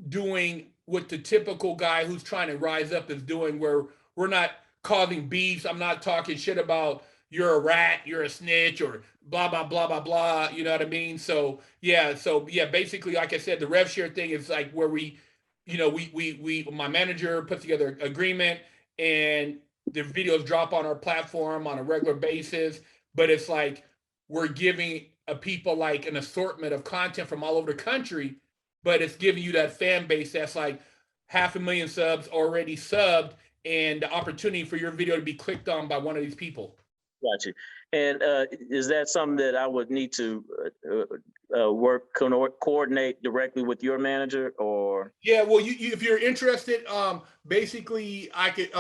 doing what the typical guy who's trying to rise up is doing, where we're not causing beefs. I'm not talking shit about you're a rat, you're a snitch, or blah, blah, blah, blah, blah. You know what I mean? So yeah, basically, like I said, the rev share thing is like where my manager puts together an agreement and the videos drop on our platform on a regular basis. But it's like we're giving people like an assortment of content from all over the country, but it's giving you that fan base that's like 500,000 subs already subbed and the opportunity for your video to be clicked on by one of these people. Gotcha. And is that something that I would need to coordinate directly with your manager, or? Yeah, well, if you're interested, basically, I could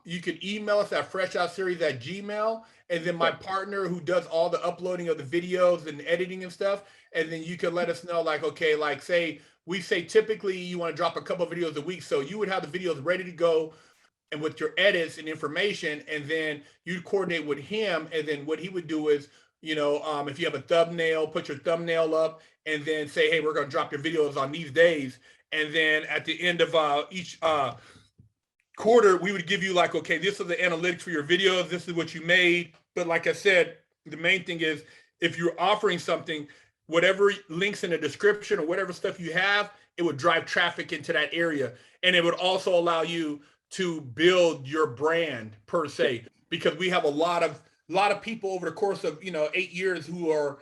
you could email us at freshoutseries@gmail, and then my Okay. partner who does all the uploading of the videos and editing and stuff, and then you could let us know, like, okay, like say typically you want to drop a couple of videos a week, so you would have the videos ready to go and with your edits and information, and then you coordinate with him, and then what he would do is, if you have a thumbnail, put your thumbnail up, and then say, hey, we're going to drop your videos on these days, and then at the end of each quarter, we would give you like, okay, this is the analytics for your videos, this is what you made. But like I said, the main thing is if you're offering something, whatever links in the description or whatever stuff you have, it would drive traffic into that area, and it would also allow you to build your brand per se, because we have a lot of people over the course of 8 years who are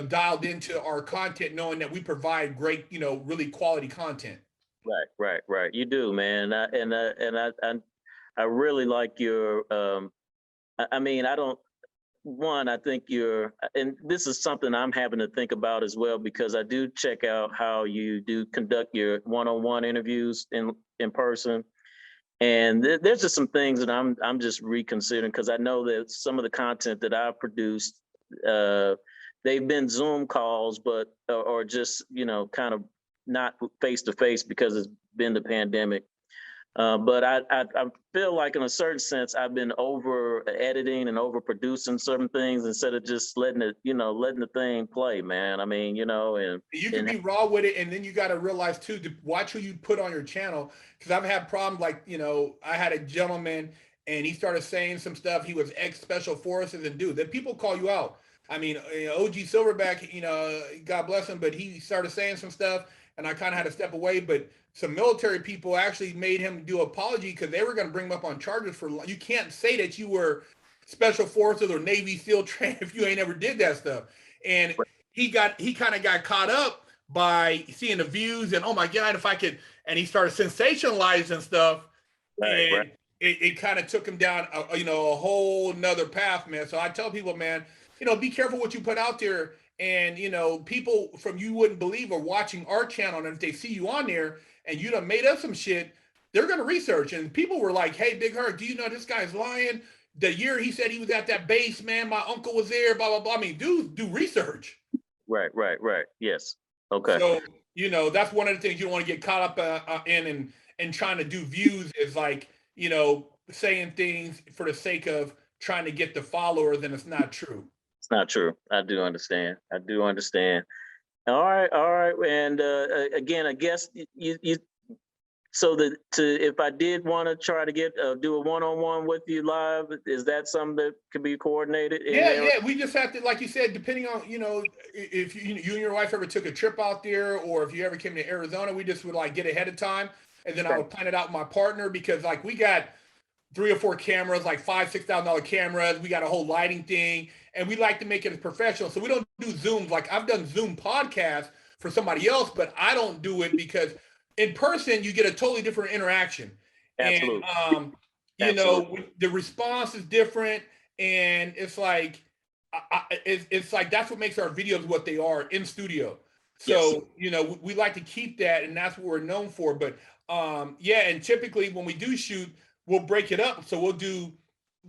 dialed into our content, knowing that we provide great really quality content. Right, right, right. You do, man. I really like your. I mean, I don't. One, I think you're, and this is something I'm having to think about as well, because I do check out how you do conduct your one-on-one interviews in person. And there's just some things that I'm just reconsidering, because I know that some of the content that I've produced, uh, they've been Zoom calls, but or just kind of not face to face because it's been the pandemic. But I feel like in a certain sense I've been over editing and over producing certain things instead of just letting letting the thing play, man. I mean, You can and be raw with it, and then you got to realize too to watch who you put on your channel. Because I've had problems like I had a gentleman, and he started saying some stuff. He was ex special forces, and dude, then people call you out. I mean, OG Silverback, God bless him, but he started saying some stuff, and I kind of had to step away. But some military people actually made him do apology because they were going to bring him up on charges for. You can't say that you were special forces or Navy SEAL trained if you ain't ever did that stuff. And he kind of got caught up by seeing the views and oh my god, if I could, and he started sensationalizing stuff, right, right, and it kind of took him down a whole nother path, man. So I tell people, man, be careful what you put out there. And people from you wouldn't believe are watching our channel, and if they see you on there and you done made up some shit, they're gonna research. And people were like, hey, Big Herc, do you know this guy's lying? The year he said he was at that base, man, my uncle was there, blah blah blah. I mean, dudes do research. right, right, right. Yes. Okay. So, you know, that's one of the things you don't want to get caught up in and trying to do views is like, you know, saying things for the sake of trying to get the followers and it's not true. It's not true. I do understand. I do understand. All right, all right. And again, I guess you so that if I did want to try to get do a one-on-one with you live, is that something that could be coordinated in Yeah, there? yeah. We just have to, like you said, depending on, you know, if you and your wife ever took a trip out there, or if you ever came to Arizona, we just would like get ahead of time, and then I would plan it out with my partner because like we got 3 or 4 cameras, like $5,000-$6,000 cameras. We got a whole lighting thing, and we like to make it as professional. So we don't do Zooms. Like I've done Zoom podcasts for somebody else, but I don't do it because in person you get a totally different interaction, and Absolutely. you know Absolutely. the response is different, and it's like it's like that's what makes our videos what they are in studio. Yes. So you know we like to keep that, and that's what we're known for. But yeah, and typically when we do shoot, we'll break it up. So we'll do,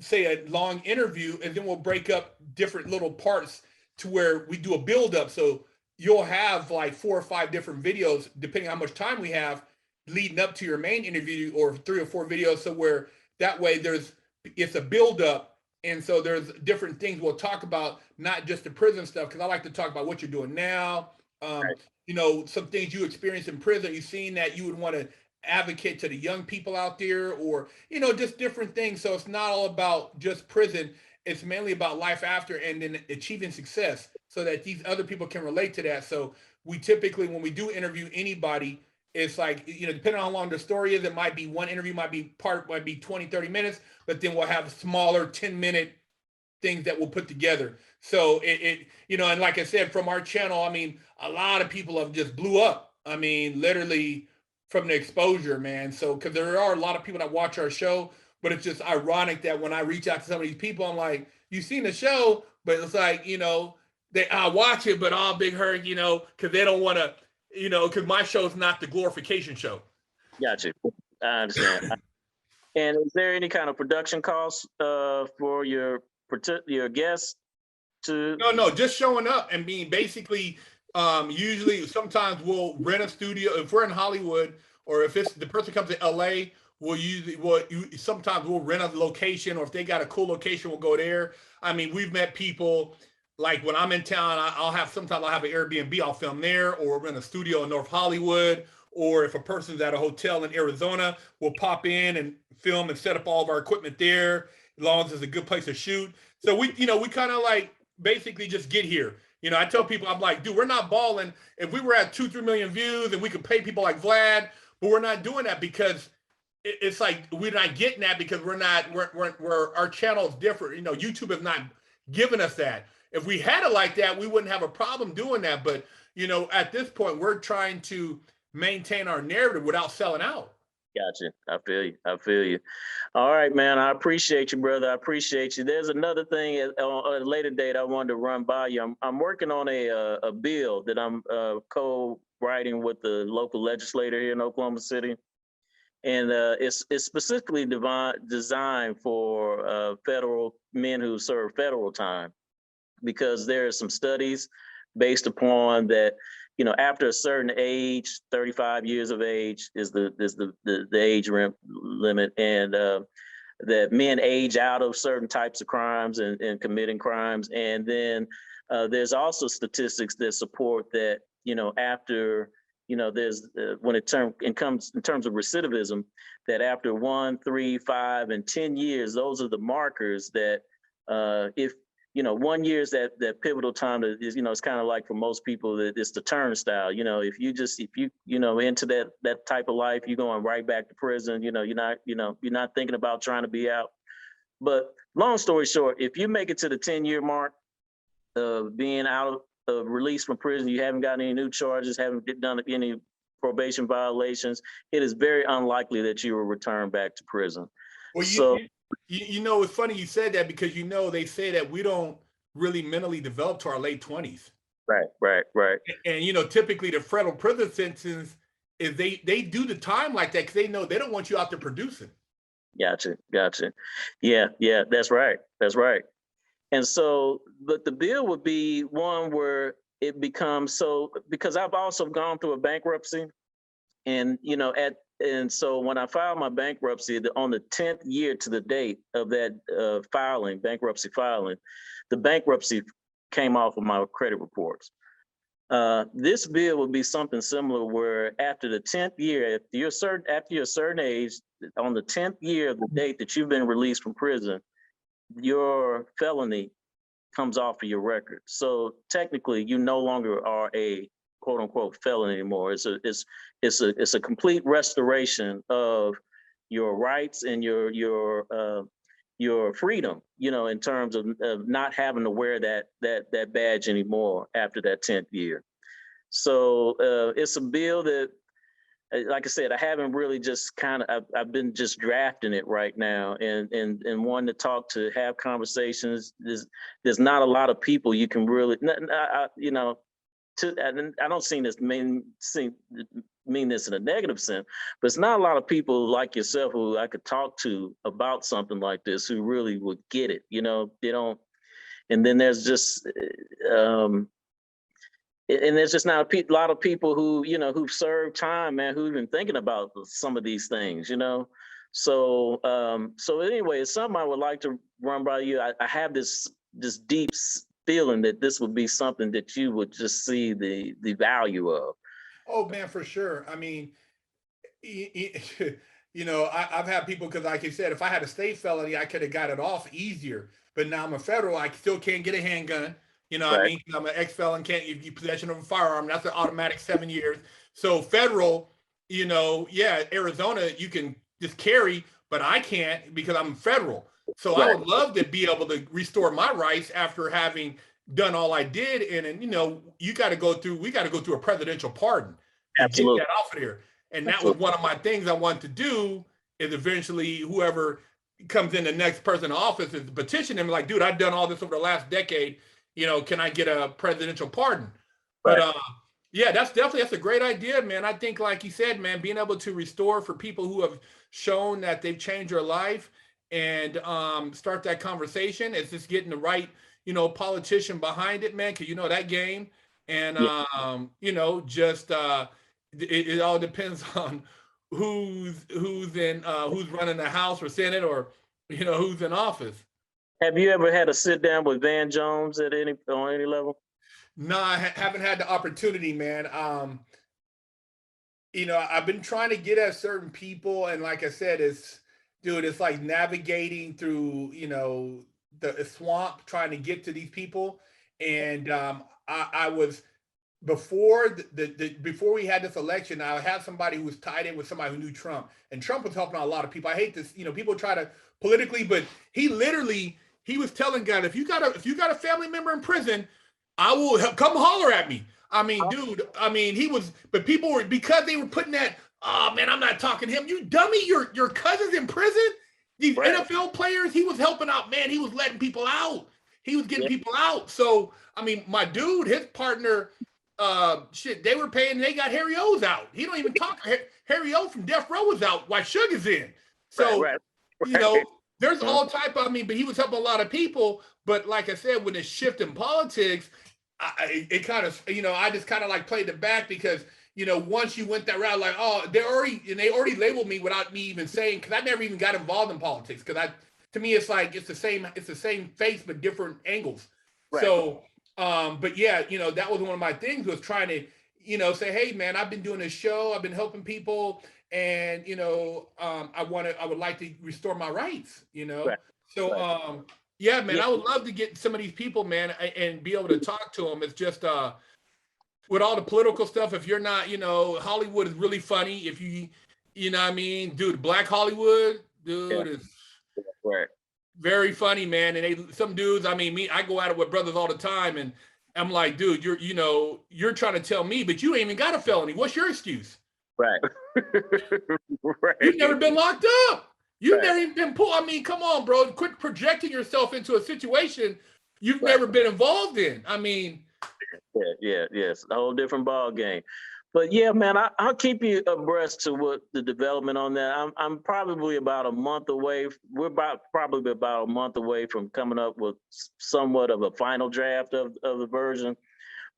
say, a long interview, and then we'll break up different little parts to where we do a build up. So you'll have like 4 or 5 different videos, depending on how much time we have, leading up to your main interview, or 3 or 4 videos. So where that way it's a build up. And so there's different things we'll talk about, not just the prison stuff, because I like to talk about what you're doing now. Right. You know, some things you experienced in prison, you've seen that you would want to advocate to the young people out there, or you know, just different things. So it's not all about just prison, it's mainly about life after, and then achieving success so that these other people can relate to that. So we typically, when we do interview anybody, it's like, you know, depending on how long the story is, it might be one interview, might be 20-30 minutes, but then we'll have smaller 10-minute things that we'll put together. So it you know, and like I said, from our channel, I mean, a lot of people have just blew up. I mean, literally from the exposure, man. So because there are a lot of people that watch our show, but it's just ironic that when I reach out to some of these people, I'm like, you've seen the show, but it's like, you know, I watch it, but all Big Herc, you know, because they don't want to, you know, because my show is not the glorification show. Got you. I understand. And is there any kind of production costs for your guests to? No, just showing up and being basically, usually sometimes we'll rent a studio if we're in Hollywood, or if it's the person comes to LA, sometimes we'll rent a location, or if they got a cool location, we'll go there. I mean, we've met people like when I'm in town, sometimes I'll have an Airbnb, I'll film there, or rent a studio in North Hollywood, or if a person's at a hotel in Arizona, we'll pop in and film and set up all of our equipment there, as long as it's a good place to shoot. So we kind of like basically just get here. You know, I tell people, I'm like, dude, we're not balling. If we were at 2-3 million views and we could pay people like Vlad, but we're not doing that because it's like we're not getting that because our channel is different. You know, YouTube is not giving us that. If we had it like that, we wouldn't have a problem doing that. But you know, at this point, we're trying to maintain our narrative without selling out. Gotcha. I feel you. I feel you. All right, man. I appreciate you, brother. I appreciate you. There's another thing at a later date I wanted to run by you. I'm working on a bill that I'm co-writing with the local legislator here in Oklahoma City, and it's specifically designed for federal men who serve federal time, because there are some studies based upon that, you know, after a certain age, 35 years of age is the age limit, and that men age out of certain types of crimes and committing crimes. And then there's also statistics that support that, you know, after, you know, there's when it comes in terms of recidivism, that after 1, 3, 5, and 10 years, those are the markers that if, you know, 1 year is that pivotal time that is, you know, it's kind of like for most people that it's the turnstile. You know, if you into that type of life, you're going right back to prison. You know, you're not thinking about trying to be out. But long story short, if you make it to the 10-year mark of being out of release from prison, you haven't got any new charges, haven't done any probation violations, it is very unlikely that you will return back to prison. Well, you know, it's funny you said that because, you know, they say that we don't really mentally develop to our late 20s. Right. And you know, typically the federal prison sentence is they do the time like that because they know they don't want you out there producing. Gotcha. Yeah, that's right. And so, but the bill would be one where it becomes so, because I've also gone through a bankruptcy, and and so when I filed my bankruptcy on the 10th year to the date of that bankruptcy filing, the bankruptcy came off of my credit reports. This bill would be something similar, where after the 10th year, after you're a certain age, on the 10th year of the date that you've been released from prison, your felony comes off of your record. So technically, you no longer are a quote unquote felon anymore. It's a complete restoration of your rights and your freedom, in terms of not having to wear that badge anymore after that 10th year. So it's a bill that, like I said, I haven't really just I've been just drafting it right now, and wanting to have conversations. There's not a lot of people you can really, I don't mean this in a negative sense, but it's not a lot of people like yourself who I could talk to about something like this who really would get it. They don't. And then there's just and there's just not a lot of people who who've served time, man, who've been thinking about some of these things. So anyway, it's something I would like to run by you. I have this deep feeling that this would be something that you would just see the value of. Oh man, for sure. I mean, I've had people, because like you said, if I had a state felony, I could have got it off easier. But now I'm a federal, I still can't get a handgun. What I mean? 'Cause I'm an ex-felon, can't you possession of a firearm, that's an automatic 7 years. So federal, Arizona, you can just carry, but I can't because I'm federal. So I would love to be able to restore my rights after having done all I did. And we got to go through a presidential pardon to Absolutely. get that off of there. And that was one of my things I want to do, is eventually whoever comes in the next person in office is to petition him, like, dude, I've done all this over the last decade. Can I get a presidential pardon? Right. But that's a great idea, man. I think, like you said, man, being able to restore for people who have shown that they've changed their life, and start that conversation. It's just getting the right, politician behind it, man, because that game. And it all depends on who's running the House or Senate, or who's in office. Have you ever had a sit down with Van Jones on any level? No, I haven't had the opportunity, man. I've been trying to get at certain people, and like I said, it's like navigating through, the swamp, trying to get to these people. And I was, before before we had this election, I had somebody who was tied in with somebody who knew Trump, and Trump was helping out a lot of people. I hate this, people try to politically, but he was telling God, if you got a family member in prison, I will come holler at me. I mean, dude, but people were, because they were putting that, oh man, I'm not talking to him. You dummy, your cousin's in prison. These NFL players, he was helping out, man. He was letting people out. He was getting people out. So, my dude, his partner, they were paying, they got Harry O's out. He don't even talk. Harry O from Death Row was out while Sugar's in. So, there's all type of, but he was helping a lot of people. But like I said, when it's shifting politics, it kind of, I just kind of like played it back, because, once you went that route, like, oh, they already labeled me without me even saying, because I never even got involved in politics. Because to me, it's like, it's the same face, but different angles. Right. So, but yeah, that was one of my things, was trying to, say, hey man, I've been doing this show, I've been helping people, and I would like to restore my rights, Right. So, yeah, man, I would love to get some of these people, man, and be able to talk to them. It's just, with all the political stuff, if you're not, Hollywood is really funny. If you know what I mean, dude, Black Hollywood, dude, is very funny, man. And some dudes, I go at it with brothers all the time, and I'm like, dude, you're trying to tell me, but you ain't even got a felony. What's your excuse? Right. You've never been locked up. You've never even been pulled. Come on, bro. Quit projecting yourself into a situation you've never been involved in. Yes, a whole different ball game. But yeah, man, I'll keep you abreast to what the development on that. I'm probably about a month away. We're probably about a month away from coming up with somewhat of a final draft of the version.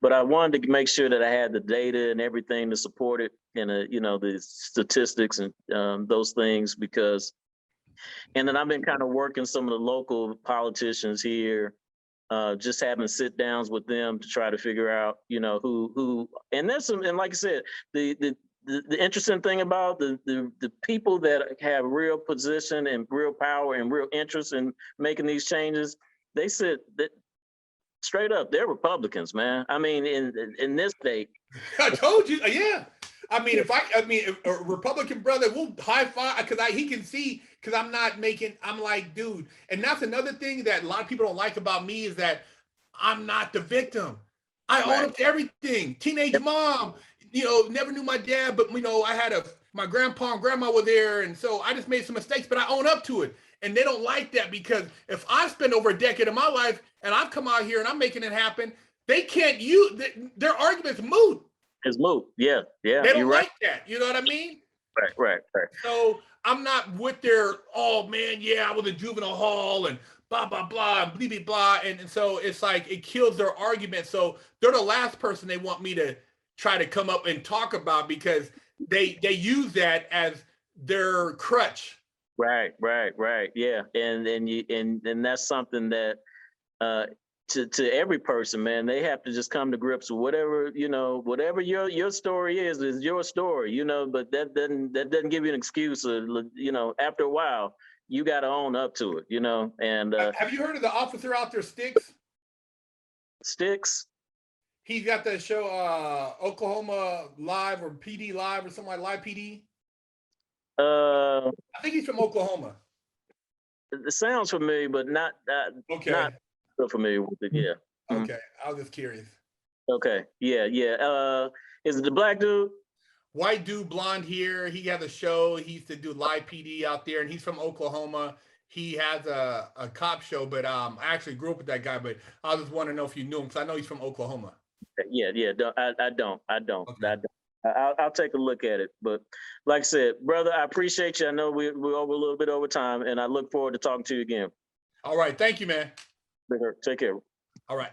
but I wanted to make sure that I had the data and everything to support it, and you know, the statistics and those things, because, and then I've been kind of working some of the local politicians here, just having sit downs with them to try to figure out, you know, who, and there's some, and like I said, the interesting thing about the people that have real position and real power and real interest in making these changes, they said that straight up, they're Republicans, man. I mean, in this state. I told you, yeah. I mean, if a Republican brother will high five, because he can see, because I'm not making, I'm like, dude. And that's another thing that a lot of people don't like about me, is that I'm not the victim. I own up to everything. Teenage mom, you know, never knew my dad, but you know, I had my grandpa and grandma were there, and so I just made some mistakes, but I own up to it. And they don't like that, because if I spend over a decade of my life and I've come out here and I'm making it happen, they can't use their arguments moot. It's moot. Yeah. They don't like that. You know what I mean? Right. So I'm not with their, oh man, yeah, I was in juvenile hall and blah, blah, blah, and blah, blah, blah. And so it's like, it kills their argument. So they're the last person they want me to try to come up and talk about, because they use that as their crutch. Right. Yeah. And that's something that, to every person, man, they have to just come to grips with whatever, you know, whatever your story is your story, you know, but that doesn't give you an excuse. You know, after a while, you got to own up to it, you know. And have you heard of the officer out there, Sticks? Sticks? He's got that show, Oklahoma Live or PD Live or something like Live PD. I think he's from Oklahoma. It sounds familiar, but not okay. Not so familiar with it. Yeah. Okay, I was just curious. Okay. Yeah. Is it the black dude? White dude, blonde hair. He has a show. He used to do Live PD out there, and he's from Oklahoma. He has a cop show, but I actually grew up with that guy. But I just want to know if you knew him, because I know he's from Oklahoma. Yeah. I don't. Okay. I'll take a look at it. But like I said, brother, I appreciate you. I know we're over a little bit over time, and I look forward to talking to you again. All right. Thank you, man. Big Herc, take care. All right.